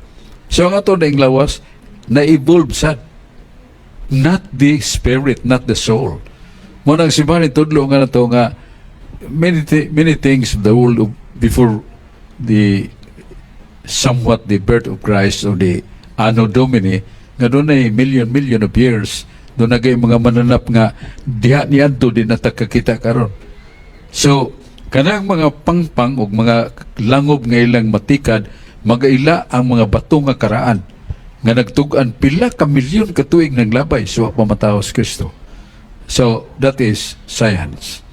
A: So ang ato na lawas na-evolve sad, not the spirit, not the soul. Mo nang sibahin tudlo nga nato nga many things of the world before the somewhat the birth of Christ or the Anno Domini, nga doon ay million of years, doon na mga mananap nga diha niadto din natakakita karon. So kanang mga pangpang o mga langob nga ilang matikad, magaila ang mga bato nga karaan nga nagtug-an pila ka milyon ka tuig ng labay so pamataw sa Kristo. So that is science,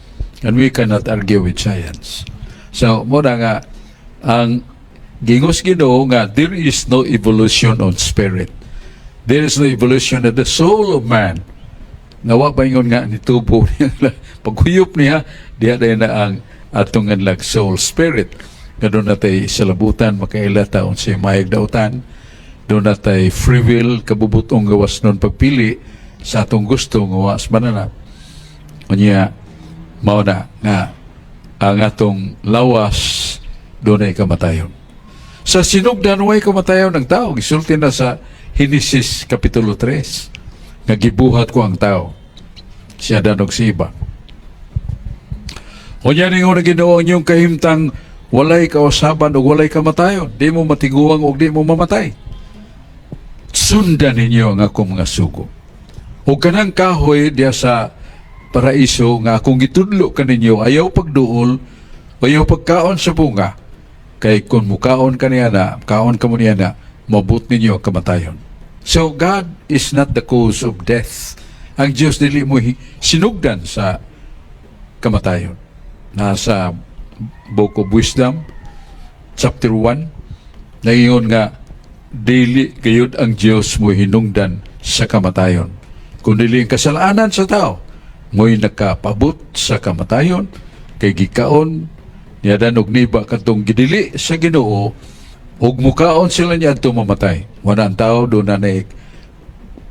A: and we cannot argue with science. So mo na nga ang gingos Ginoo nga there is no evolution on spirit, there is no evolution of the soul of man. Nawa ba ingon nga nitubo niya paghuyop niya diha na ang atong anlag soul spirit. Doon natay salabutan makaila taon si mayag dautan, doon natay free will kabubutong gawas nun pagpili sa atong gusto gawas mananap. Unya mao na nga ang atong lawas doon ay kamatayon. Sa sinugdan way kamatayon ng tao, gisulti na sa Genesis Kapitulo 3 nga gibuhat ko ang tao siya danog si iba. Unya ningon na Ginoo ang iyong kahimtang walay kausaban o walay kamatayon, di mo matiguang o di mo mamatay. Sundan ninyo ang akong mga sugo. O kanang kahoy diya sa paraiso nga akong gitudlo kaninyo, ayaw pagduol, ayaw pagkaon sa bunga, kay kung mukaon ka niya na, kaon ka mo niya na, mabut ninyo ang kamatayon. So God is not the cause of death. Ang Diyos dili mo sinugdan sa kamatayon. Nasa Book of Wisdom chapter 1 naingon nga dili gayud ang Dios mo hinungdan sa kamatayon, kun dili ang kasalanan sa tao mo'y nakapabot sa kamatayon, kay gikaon niya danog niba katong gidili sa Ginoo ug mukaon sila niya adto mamatay. Wala ang tao do na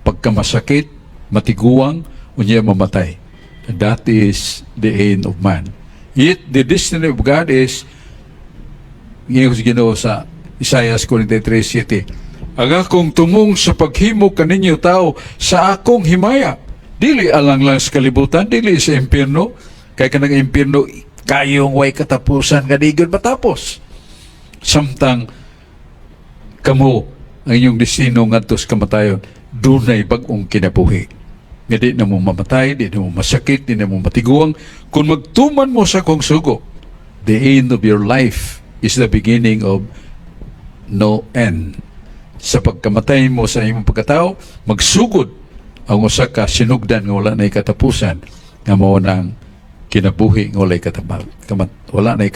A: pagkamasakit matiguang unya mamatay. And that is the end of man. Yet the destiny of God is ngayon si Ginoo sa Isaiah 43:7, ang akong tumong sa paghimo kaninyo tao sa akong himaya, dili alang lang sa kalibutan, dili sa impyerno, kay kanang impyerno kayong way katapusan nga di gyud matapos. Samtang kamo ang inyong destino ngadto sa kamatayon, dunay bag-ong kinabuhi. Nga di na mo mamatay, di na mo masakit, di na mo matiguang. Kung magtuman mo sa kong sugo, the end of your life is the beginning of no end. Sa pagkamatay mo sa imong pagkatao, magsugod ang usa ka sinugdan nga wala na katapusan, nga mao nang kinabuhi nga wala na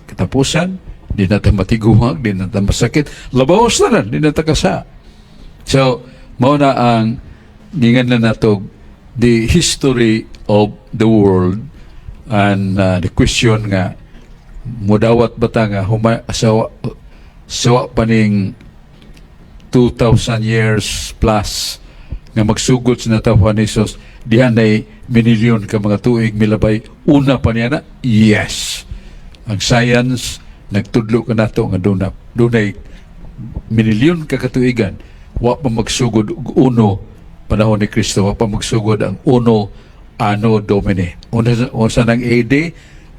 A: katapusan, di na ta matiguang, di na ta masakit, labaos na di na ta kasa. So mao na ang gingan na nato the history of the world, and the question nga mudawat bata nga sawa paning 2,000 years plus nga magsugod sa natapuan ni Jesus dihan ay minilyon ka mga tuig milabay una pa niya na. Yes, ang science nagtudlo ka nato nga dunay minilyon ka katuigan wa pa magsugod og uno panahon ni Kristo, wa pa magsugod ang uno Anno Domini. Unsa nang AD?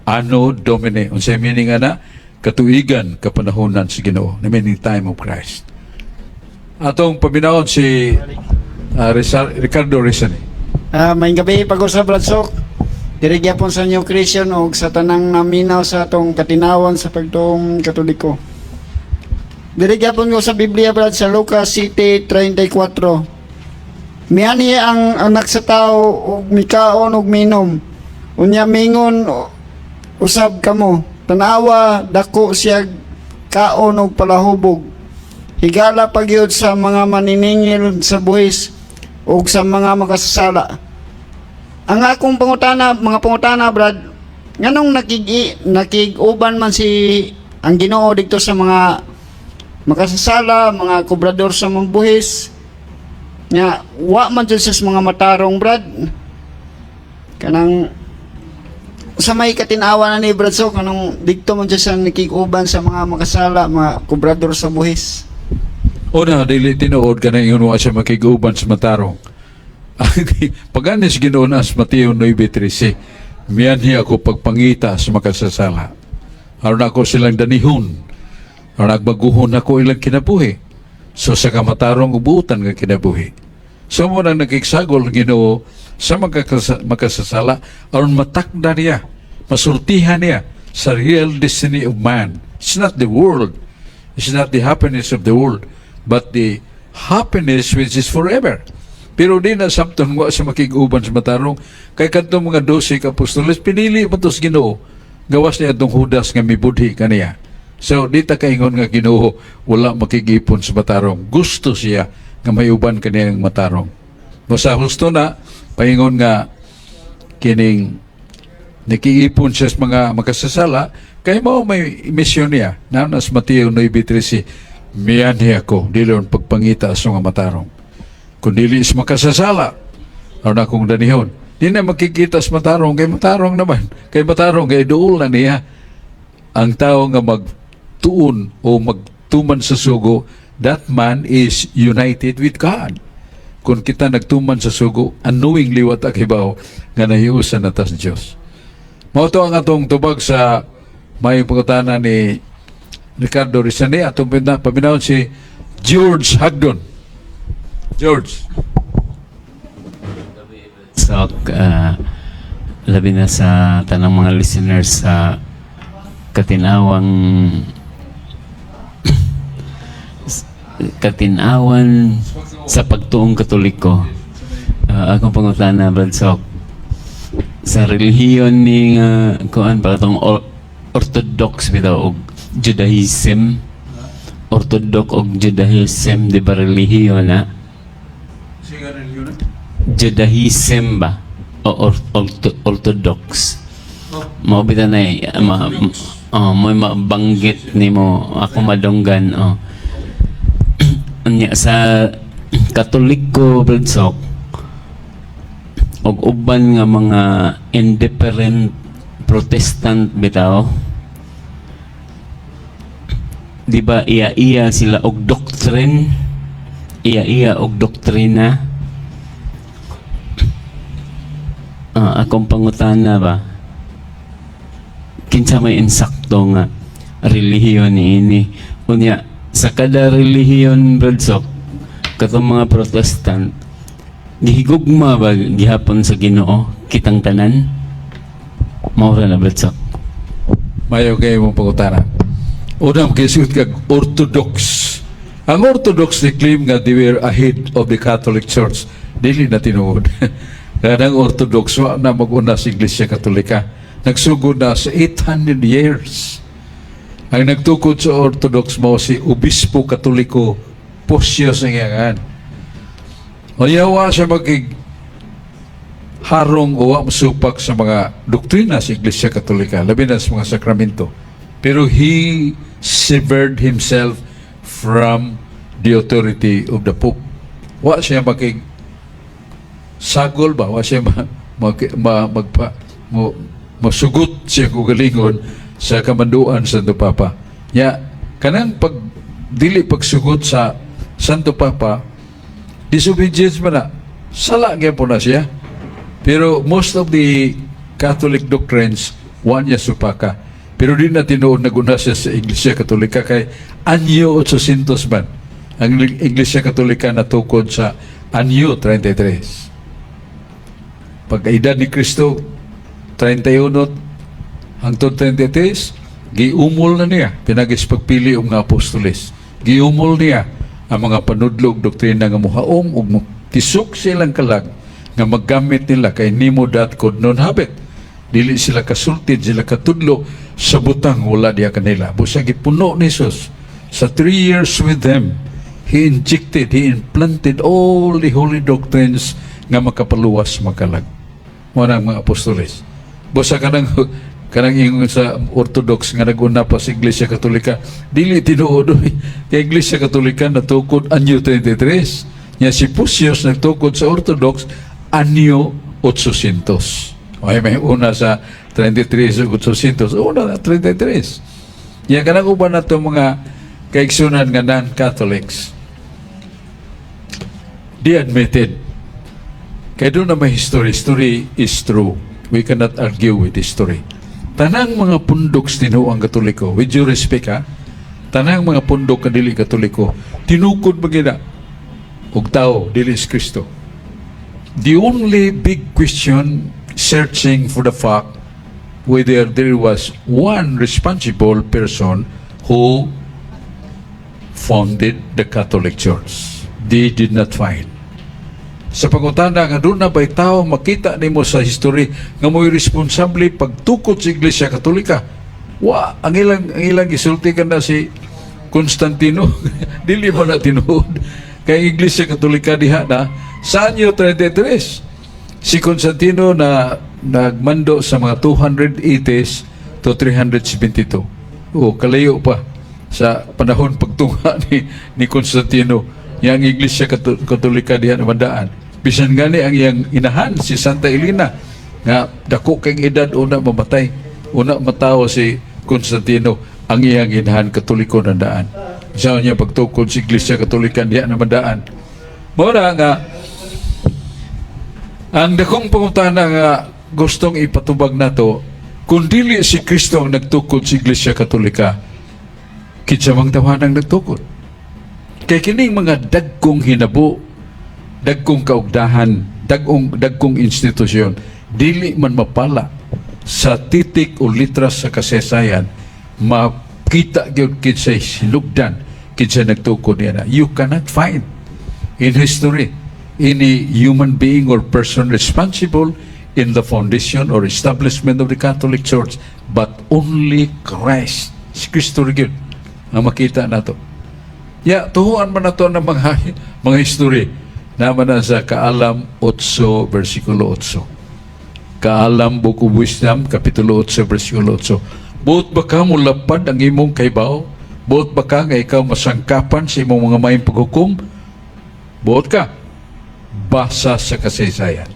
A: Anno Domini. Unsa meaning ana? Katuigan, kapanahonan si Ginoo. The meaning time of Christ. Atong paminawon si Ricardo Rizani.
B: May gabi pag-usap Bradsok. Diri gyapon sa New Christian o sa tanang naminaw sa atong katinawan sa pagtuong Katoliko. Diri gyapon ko sa Biblia Brad sa Lucas 7:34. Miani ang anak sa tao og mikaon og minom. Unya mingon usab kamo. Tanawa dako siya kaon og palahubog. Higala pagyud sa mga maniningil sa buhis ug sa mga makasasala. Ang akong mga pangutana Brad, nganong nakig-uban man si ang Ginoo dito sa mga makasasala, mga kobrador sa mga buhis? Nga, wa man dyan sa mga matarong Brad. Kanang sa may katinawa na ni Brad Sok, anong dikto mo dyan sa nakikuban sa mga makasala, mga kubrador sa buhis?
A: Una, dili tinuod ka na yun wa siya makiguban sa matarong. Paganis ginoon as Mateo 9:13, miyan niya ako pagpangita sa makasasala. Aron ako silang danihon. Aron nagbaguhon ako ilang kinabuhi. So sa kamatarong ubutan nga kinabuhi. So mo nang nakiksagol Ginoo sa makasasala aron matakda niya, masultihan niya sa real destiny of man. It's not the world. It's not the happiness of the world, but the happiness which is forever. Pero di na samtong wa sa makiguban sa matarong, kay kadtong mga 12 ka apostoles, pinili mo tos Ginoo. Gawas niya itong Judas nga mibudhi kaniya. So, di ta kaingon nga Ginoo, wala makigipon sa matarong. Gusto siya nga mayuban kaniyang matarong. Basta gusto na, paingon nga kining nakiipon siya sa mga makasasala, kay mo may misyon niya. Nanas Mateo 9:13, miyan niya ako, dilon pagpangita sa mga matarong. Kung dili is makasasala, aron akong danihon. Di na makikita sa matarong, kay matarong naman. Kay matarong, kay duol na niya. Ang tao nga magtuon o magtuman sa sugo, that man is united with God. Kung kita nagtuman sa sugo, unknowingly wat akibaw nga nahiusan natas Diyos. Mao to ang atong tubag sa may pagkutana ni Ricardo Rizani, atong paminawon si George Hagdon. George.
E: So, labi na sa tanang mga listeners sa katinaawan sa pagtuong Katoliko. Akong pangutana, Brad Sok, sa relihiyon ni kuan para tong Orthodox bitaw og Judaism, Orthodox og Judaism, di ba relihiyon na? Judaism ba? O Orthodox? Mo bitaw na mo mabanggit ni mo ako madonggan anya sa Katoliko, Brad Sok, og uban nga mga indifferent Protestant bitaw, di ba iya sila og doctrine, iya og doktrina. Akong pangutana ba, kinsa may insakto nga relihiyon ini unya sa kada relihiyon, Brad Sok, katong mga Protestant, gihigugma ba gihapon sa Ginoo kitang tanan? Maura na, Brad Sok.
A: Mayo kayo mong pangutana. Unang kisut kag Orthodox. Ang Orthodox they claim nga they were ahead of the Catholic Church. Dili na tinuod. Kaya ang Orthodox wa na mag-una sa Iglesia Katolika. Nagsugod na sa 800 years. Ang nagtukod sa Orthodox mo si Obispo Katoliko Posios ng Yangan. O yawa siya harong o masupak sa mga doktrina sa Iglesia Katolika, labi na sa mga sakramento. Pero he severed himself from the authority of the Pope. Wa siya sagol ba? Wa siya masugot siya kugalingon sa kamanduan sa Santo Papa. Kanang dili pagsugot sa Santo Papa, disobedience man na, sala nga po na siya. Pero most of the Catholic doctrines, one niya supaka. Pero di na tinuod naguna siya sa Iglesia Katolika kay Anyo 800 man. Ang Iglesia Katolika natukod sa Anyo 33. Pagkaedad ni Kristo, 31 hangtod 33, giumol na niya, pinagis pagpili ang mga apostoles. Giumol niya ang mga panudlog doktrina nga muhaom ug tisok silang kalag nga maggamit nila kay nimo dat kod non habit. Dili sila kasultid, sila katudlo sa butang wala diya kanila. Busa gipuno ni Jesus sa 3 years with them. He injected, he implanted all the holy doctrines nga makapaluwas makalag. Mga mga apostoles. Busa kanang ingon sa Orthodox nga naguna pa sa Iglesia Katolika, dili tinuod kay Iglesia Katolika natukod Anyo 33. Nya si Posios nagtukod sa Orthodox Anyo 800. Okay, may una sa 33 ug 800. Una na 33. Ya kanang uban nato mga kaigsunan nga non-Catholics. They admitted. Kaya doon na may history. History is true. We cannot argue with history. Tanang mga pundok tinuang Katoliko, with due respect ha, tanang mga pundok na dili Katoliko, tinukod magina og tao, dili is Kristo. The only big question searching for the fact whether there was one responsible person who founded the Catholic Church. They did not find. Sa pangutana nga doon na ba'y tao makita nimo sa history nga mo'y responsable pagtukod sa Iglesia Katolika. Ang ilang gisulti ka na si Constantino. Dili mo na tinuod. Kay Iglesia Katolika diha na sa anyo 33. Si Constantino na nagmando sa mga 280s to 372. Kalayo pa sa panahon pagtunga ni Constantino. Yang Iglesia Katolika diha na mandaan. Bisan gani ang iyang inahan si Santa Elena nga dako kay edad una mamatay. Una matawo si Constantino ang iyang inahan Katoliko na daan. Sa niya pagtukod si Iglesia Katolika diha na mandaan. Mora nga ang dakong pangutana nga gustong ipatubag nato kung dili si Kristo ang nagtukod sa Iglesia Katolika, kinsa mang tawanang nagtukod? Kay kining mga dagkong hinabo, dagkong kaugdahan, dagkong institusyon, dili man mapala sa titik o litras sa kasaysayan, makita gyud kinsay sinugdan, kinsay nagtukod niya. You cannot find in history any human being or person responsible in the foundation or establishment of the Catholic Church, but only Christ. Si Kristo rin yun ang makita nato. Tuhuan man nato ng mga history naman na sa Kaalam 8, versikulo 8. Kaalam, Book of Wisdom, Kapitulo 8, versikulo 8. Buot ba ka mulapad ang imong kaybaw? Buot ba ka nga ikaw masangkapan sa imong mga mayong paghukom? Buot ka. Basa sa kasaysayan.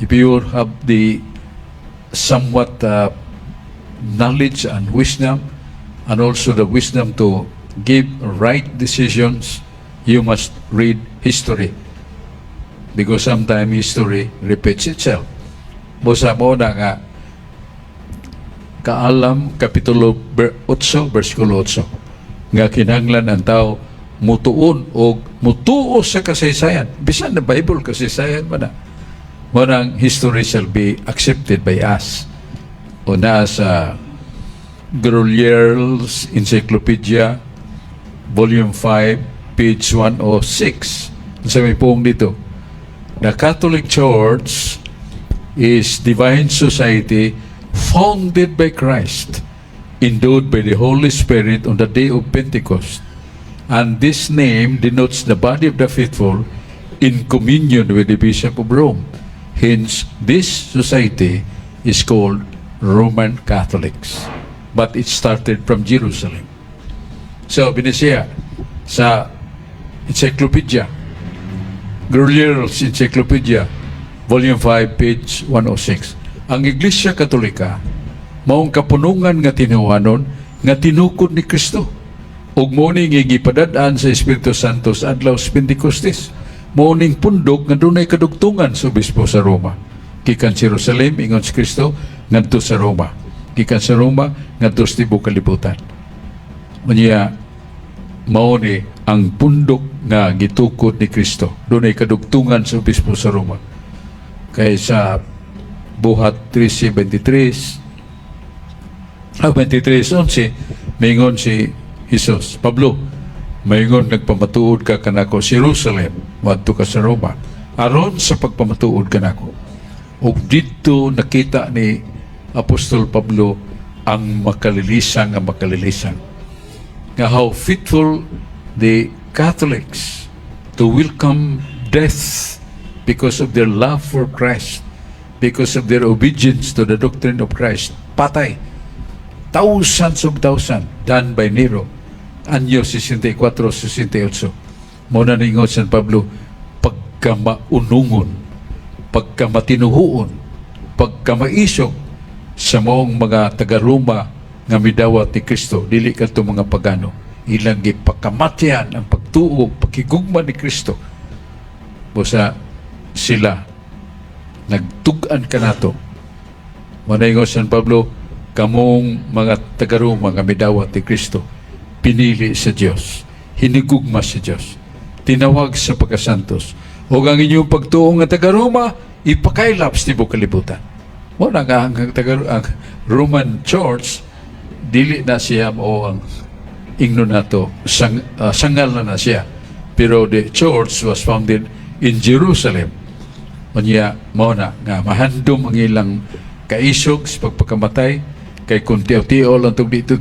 A: If you have the somewhat knowledge and wisdom, and also the wisdom to give right decisions, you must read history. Because sometimes history repeats itself. Busa mo na nga, Kaalam, Kapitulo 8, versikulo 8. Nga kinahanglan ang tao mutuon o mutuo sa kasaysayan. Bisan na Bible kasaysayan man na. Morang history shall be accepted by us. O na sa Grolier's Encyclopedia, Volume 5, page 106. Sabi pong dito, the Catholic Church is divine society founded by Christ, endowed by the Holy Spirit on the day of Pentecost. And this name denotes the body of the faithful in communion with the Bishop of Rome. Hence, this society is called Roman Catholics. But it started from Jerusalem. So, binisiya sa Encyclopedia, Grolier's Encyclopedia, Volume 5, page 106. Ang Iglesia Katolika, maong kapunungan nga tinuhanon, nga tinukod ni Kristo. Ug morning gipadad-an sa Espiritu Santo sa adlaw sa Pentecostes. Morning pundok nga dunay kadugtungan sa obispo sa Roma. Gikan sa Jerusalem ingon si Kristo ngadto sa Roma. Gikan sa Roma ngadto sa tibuok kalibutan. Unya mao ni ang pundok nga gitukod ni Kristo. Dunay kadugtungan sa obispo sa Roma. Kay sa Buhat 23:11 mingon si Jesus, Pablo, mayingon nagpamatuod ka kanako sa Jerusalem, wadto ka sa Roma, aron sa pagpamatuod kanako. Ug dito nakita ni Apostol Pablo ang makalilisang nga how faithful the Catholics to welcome death because of their love for Christ, because of their obedience to the doctrine of Christ. Patay. Thousands of thousands done by Nero. Anyo 64-68. Muna ningon San Pablo, pagkamaunungon, pagkamatinuhuon, pagkamaisog, sa moong mga taga-Roma nga midawat ni Kristo, dili kadto mga pagano, ilang gipakamatyan ang pagtuo, pakigugma ni Kristo. Busa sila nagtug-an kanato. Manaingon San Pablo, kamong mga taga-Roma nga midawat ni Kristo, pinili sa Dios, hinigugma sa Dios, tinawag sa pagkasantos. O ang inyong pagtuo nga taga-Roma, ipakailaps tibok kalibutan. Wala nga ang Roman Church, dili na siya o ang ingno nato, sangal na siya. Pero the church was founded in Jerusalem. Unya, mao na nga mahandom ang ilang kaisog sa pagpakamatay, kay kung tiyaw-tiyaw lang itong dito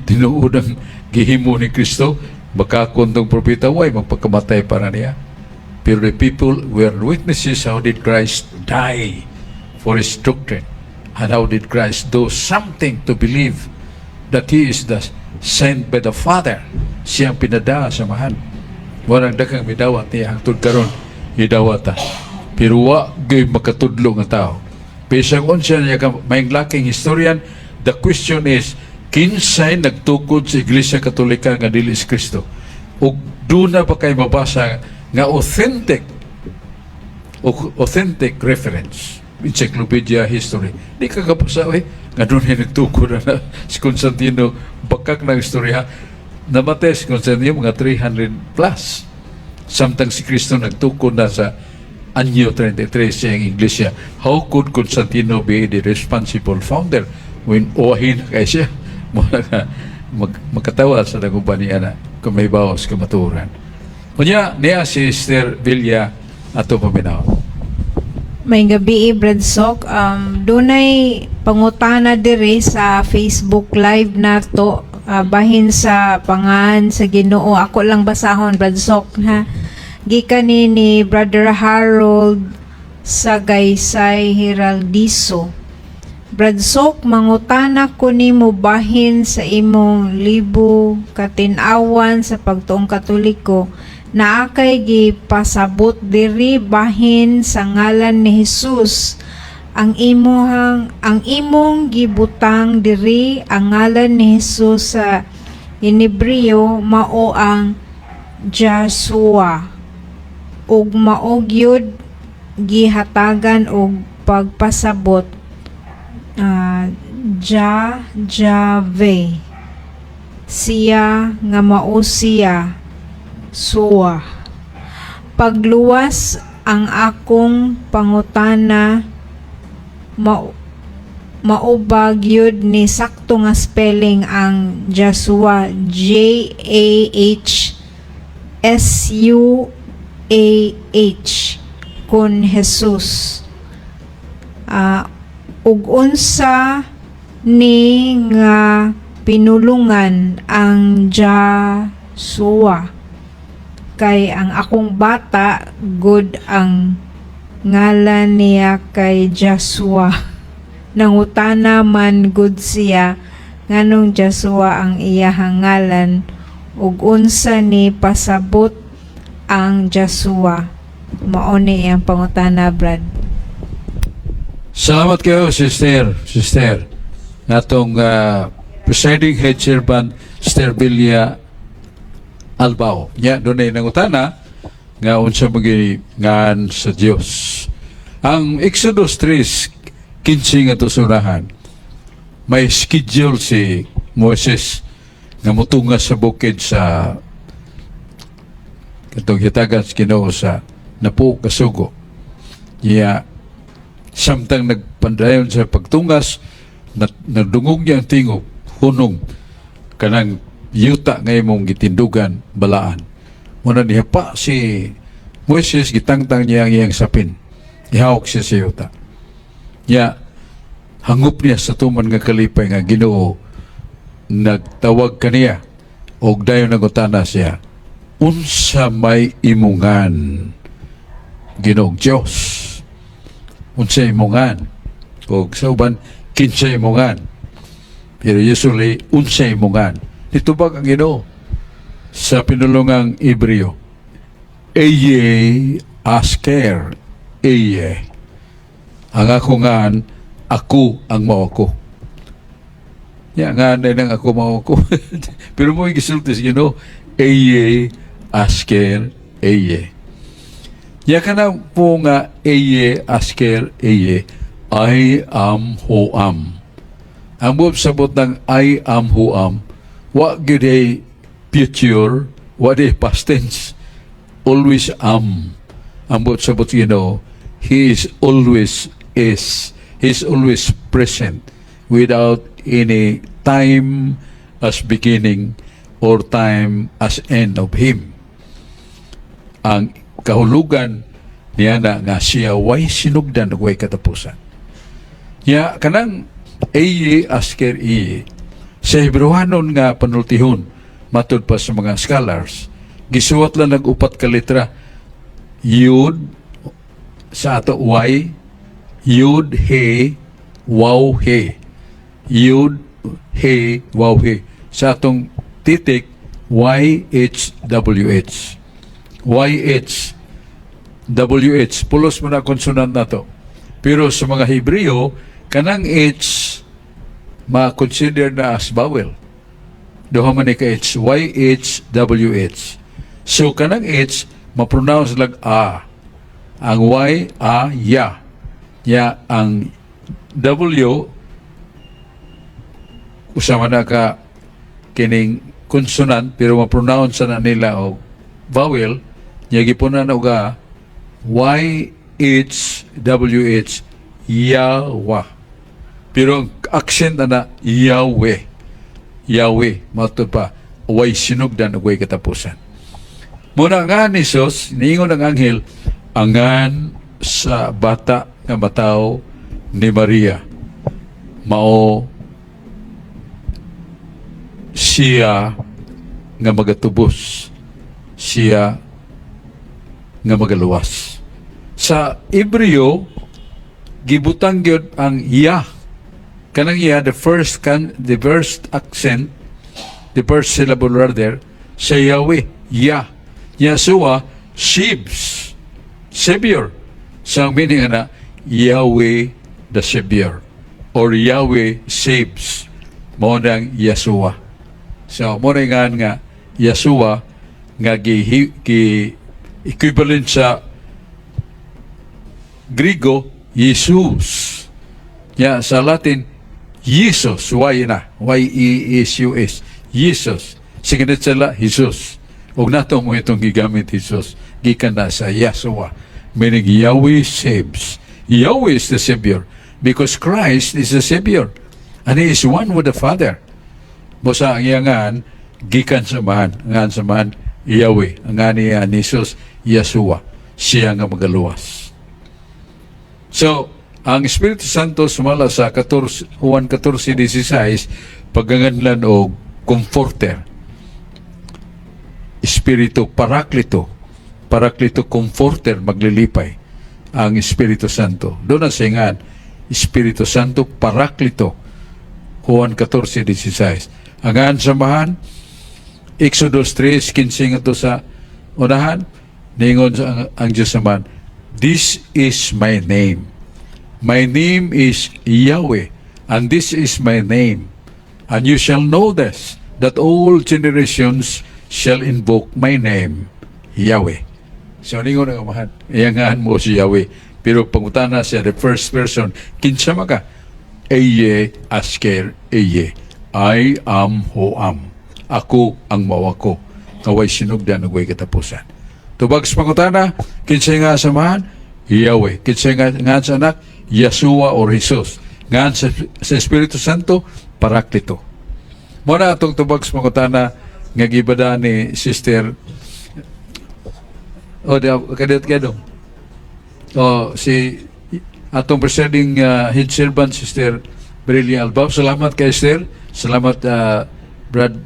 A: tinuod ang gihimo ni Kristo, baka kung itong propeta, way magpakamatay para niya. Pero the people were witnesses how did Christ die for his doctrine, and how did Christ do something to believe that he is the sent by the Father. Siyang pinada sa mahan. Walang dagang midawat niya hangtod karon idawata. Pero wa gay makatudlo nga tao. Bisag unsa niya ka maing laking historian, the question is, kinsay nagtukod sa Iglesia Katolika nga dili si Kristo? Ug doon na ba kayo mabasa nga authentic reference, encyclopedia history? Di ka kapasa, nga doon yung nagtukod na si Constantino, bakak na istorya, namatay si Constantino mga 300 plus. Samtang si Kristo nagtukod na sa anyo 33 siyang Iglesia. How could Constantino be the responsible founder when uwahin kay siya? Magkatawa sa naguban niya na kung may bawas kamaturan. Kunya, niya si Sister Villa ato paminaw.
F: May gabi, Bradsok. Dunay pangutana diri sa Facebook Live nato, bahin sa pangan sa Ginoo. Ako lang basahon, Bradsok, ha. Gikan ni Brother Harold sa Gaysay Hiraldiso. Bradsok, mangutana ko nimo bahin sa imong libo katinawan sa pagtuong Katoliko, na akay gipasabot diri bahin sa ngalan ni Jesus. Ang imong gibutang diri ang ngalan ni Jesus sa Hebreo mao ang Joshua, ug mao gyud gihatagan og pagpasabot Jave, siya nga mao siya Suwa. Pagluwas ang akong pangutana, maubag yun ni sakto nga spelling ang Joshua, Jahsuah, kun Jesus. Ug unsa ni nga pinulungan ang Joshua, kay ang akong bata good ang ngalan niya kay Joshua. Nangutana man good siya nganong Joshua ang iyahang ngalan, ug unsa ni pasabot ang Joshua. Mao ni ang pangutana, Brad.
A: Salamat kayo, Sister. Natong presiding head servant, Sister Villa Albao. Nya doon ay nangutana nga unsa magingan sa Dios. Ang Exodus 3:15 nga surahan, may schedule si Moses nga motunga sa bukid sa katong hitagan sa Ginoo sa Napo Kasugo. Nya samtang nagpandayon sa pagtungas, nadungog niya ang tingog, hunong kanang yuta nga imong gitindugan balaan. Muna niya pa si Moises, gitangtang niya ang iyang sapin. Ihawak siya sa yuta. Niya, hangup niya sa tuman nga kalipay nga Ginoo, nagtawag kaniya o dayon nagutana siya, unsa may imungan Ginoong Diyos? Unsa imungan? O sa uban, kinsa imungan? Pero usually, unsa imungan? Nitubag ang Ginoo sa pinulungang Hebreo. Eye asker, eye. Ang ako ngan, ako ang mao ako. Ya nga na lang ako mao ko. Pero mo gisulti sa Ginoo, eye asker eye. Ya kana po nga eye asker eye, I am who am. Ang buot sabot ng I am who am, wa gyud ay future, wa day past tense. Always am. Ang buot sabot Ginoo, He is always is. He is always present without any time as beginning or time as end of Him. Ang kahulugan niya na nga siya way sinugdan way katapusan. Ya kanang eye asker iye sa Hebrewanon nga panultihon matud pa sa mga scholars gisuwat lang nag-upat ka letra yud sa ato y yud he waw he yud he waw he sa atong titik YHWH YHWH pulos mo na konsonant na to pero sa mga Hebreo kanang H ma-consider na as vowel doha man ni ka H YHWH so kanang H ma-pronounce lang a ang Y a ya ya ang W usama na ka kining consonant pero ma-pronounce na nila o vowel niya gipunan na uga YHWH Yahweh pero ang accent na Yahweh Yahweh matod pa way sinugdan way katapusan muna nga ni Sos niingon ang anghel angan sa bata nga mataw ni Maria mao siya nga magatubos siya nga magaluwas sa Hebreo gibutang gyud ang ya kanang ya the first accent the first syllable rather sa Yahweh ya Yeshua Shibs Savior sa meaning na Yahweh the Savior or Yahweh saves mo nang Yeshua so mo nga Yeshua nga equivalent sa Griego Jesus ya sa Latin Jesus Y na Y-E-S-U-S Jesus signit sila Jesus og nato mo itong gigamit Jesus gikan na sa Yeshua meaning Yahweh saves Yahweh is the Savior because Christ is the Savior and He is one with the Father bosa ang iyangan gikan samahan ngan samahan Yahweh ang ani ni Jesus Yeshua siya nga magaluwas so ang Espiritu Santo sumala sa Juan 14:16 pagganganlan og comforter Espiritu Paraklito comforter maglilipay ang Espiritu Santo doon ang singan Espiritu Santo Paraklito Juan 14:16 ang samahan Exodus 3:15 ito sa unahan ningon ang Diyos naman this is my name is Yahweh and this is my name and you shall know this that all generations shall invoke my name Yahweh so ningon ang amahan iyangahan mo si Yahweh pero pangutana siya the first person kinsa maka eye asker eye I am who am ako ang mawako away sinugdan away katapusan tubag sa pangutana kinsa nga samahan Yahweh kinsa nga sa anak Yeshua or Jesus nga sa Espiritu Santo Paraklito mo na atong tubag sa pangutana nga gibada ni Sister kadit si atong presiding head servant Sister Brilli Albao salamat kay Sister salamat Brad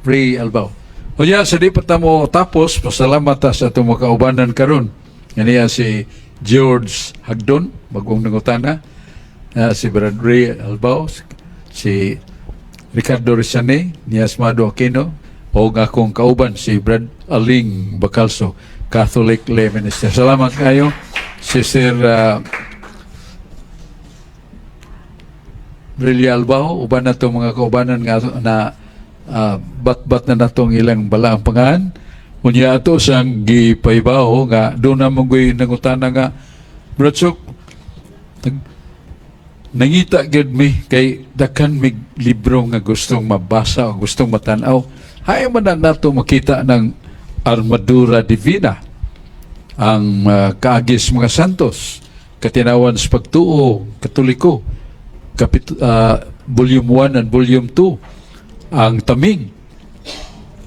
A: Ray Albao o sa di pa mo tapos pasalamat sa atong mga kaubanan karon nga si George Hagdon bagong nangutana si Brad Ray Albao si Ricardo Rizane ni Asmado Aquino o akong kauban si Brad Aling Bacalso Catholic Lay Minister salamat kayo Sister Brilli Albao, uban na itong mga kaubanan nga na bat-bat na natong ilang balaang pangan. Unya ato siyang gipaibaw nga doon na monggoy nangutana nga, Brad Sok, nangita gyud mi kay dakan mig libro nga gustong mabasa o gustong matanaw. Hay man na nato makita ng Armadura Divina, ang kaagis mga santos, katinawan sa pagtuo, katoliko, volume 1 and volume 2, ang taming.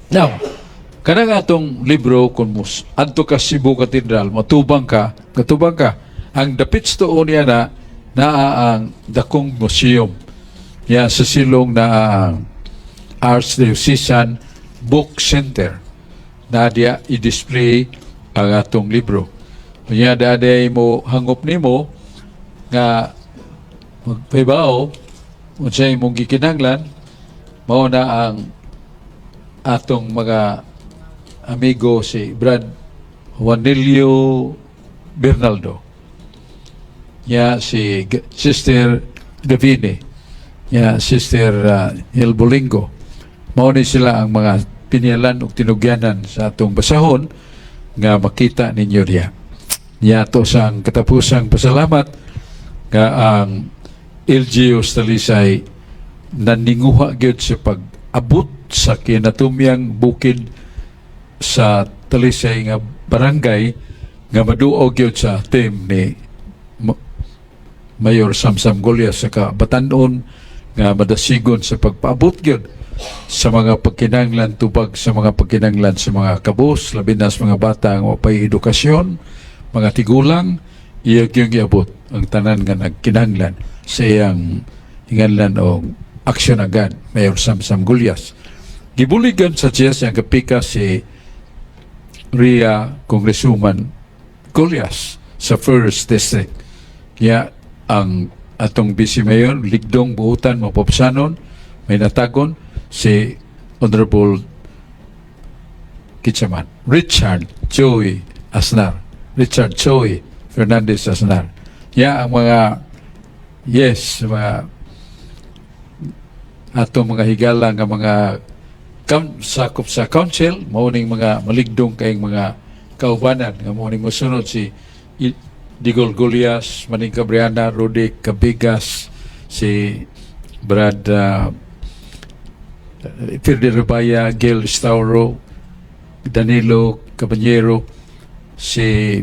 A: Now, kanang atong libro kung adto ka Cebu Cathedral, katubang ka, ang dapits tuon niya na ang dakong museum niya sa silong na Archdiocesan Book Center na diya i-display ang atong libro. Kanya daday mo hangop nimo nga magpaibaw unsay imong gikinahanglan, mao na ang atong mga amigo si Brad Juanilio Bernaldo, ya si Sister Davine, ya Sister Hilbolingo. Mao ni sila ang mga pinyalan ug tinugyanan sa atong basahon nga makita ninyo diya. Ya to sang katapusang pasalamat nga ang LGU Talisay naninguha gyud sa pag-abot sa kinatumyang bukid sa Talisay nga barangay nga maduog gyud sa team ni Mayor Samsam Golias sa Batanon nga madasigon sa pagpaabot gyud sa mga pagkinahanglan tubag sa mga pagkinahanglan sa mga kabus, labi na sa mga bata nga mapay edukasyon, mga tigulang, iya gyud giabot ang tanan nga nagkinahanglan sa iyang hinganlan o aksyon agad Mayor Samsam Golias. Gibuligan sa Chess ang kapika si Ria Congresswoman Golias sa 1st District. Kaya ang atong Vice Mayor, Ligdong Buutan, Mapopsanon, may natagon si Honorable Kitsaman, Richard Joey Fernandez Asnar. Kaya ang mga mga atong mga higala nga mga sakop sa council, mauning mga maligdong kayong mga kaubanan nga mauning mosunod si Digol Golias, Maning Cabriana, Rudy Cabigas, si Brad Firde Rubaya, Gil Stauro, Danilo Cabanyero, si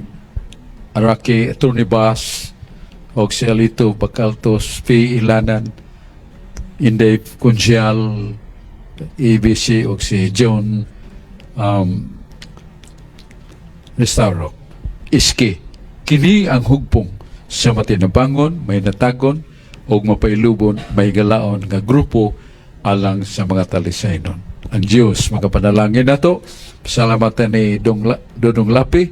A: Araki Attorney Bass, o si Alito Bacaltos, P. Ilanan, Inday Kunsyal, ABC, o si John Restauro. Iski. Kini ang hugpong sa matinabangon, may natagon, o mapailubon, may galaon nga grupo alang sa mga Talisaynon. Ang Diyos, magapanalangin na to. Pasalamatan ni Dodong Lapi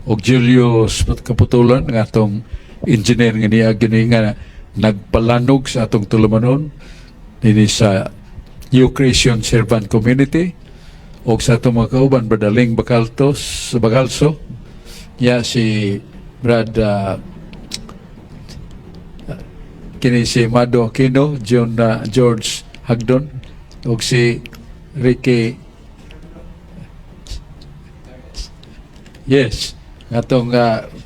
A: o Julius Kaputulan, ng atong engineer nga niya gini nga nagpalanog sa atong tulumanon nini sa New Creation Servant Community o sa atong mga kauban, Bradaling Bagalso, ya si Brad kini si Mado Aquino, George Hagdon, o si Ricky atong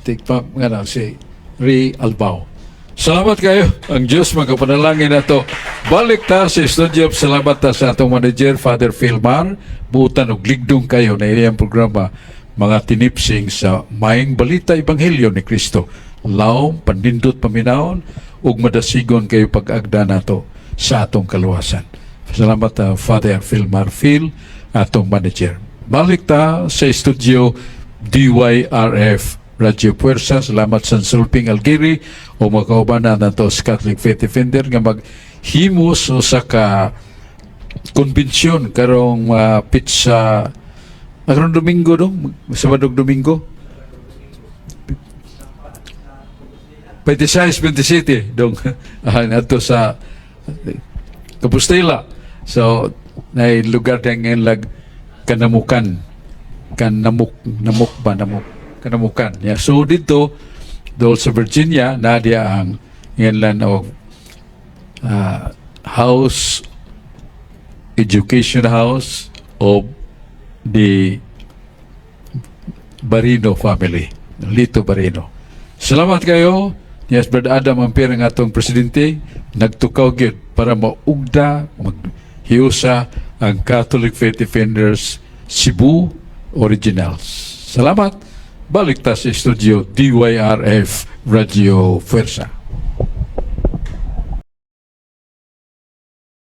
A: tikpam nga si Ri Albao. Salamat kayo. Ang Diyos magapanalangin na to. Balik ta sa studio. Salamat ta sa atong manager, Father Philmar. Buutan og ligdong kayo na iyang programa, mga tinipsing sa maing balita Ebanghelyo ni Kristo. Laom, pandindot paminaon, ug madasigon kayo pag-agda nato sa atong kaluwasan. Salamat Father Philmar Phil, atong manager. Balik ta sa studio DYRF Radyo Puwersa. Salamat sa Sulping Algiri o mga kaubanan nato sa Catholic Faith Defender nga maghimos o sa konbensyon karong pizza karong Domingo dong, Sabadong Domingo 26-27 dong ato sa Compostela. So na lugar ngayon kanamukan yeah. So dito dol sa Virginia nadia ang ngayon o house, education house of the Barino family, Lito Barino. Salamat kayo. Yes, Brother Adam Ampere ng atong presidente, nagtukaw gyud para maugda, maghiusa ang Catholic Faith Defenders Cebu Originals. Salamat. Balik ta sa studio DYRF Radio Fuerza.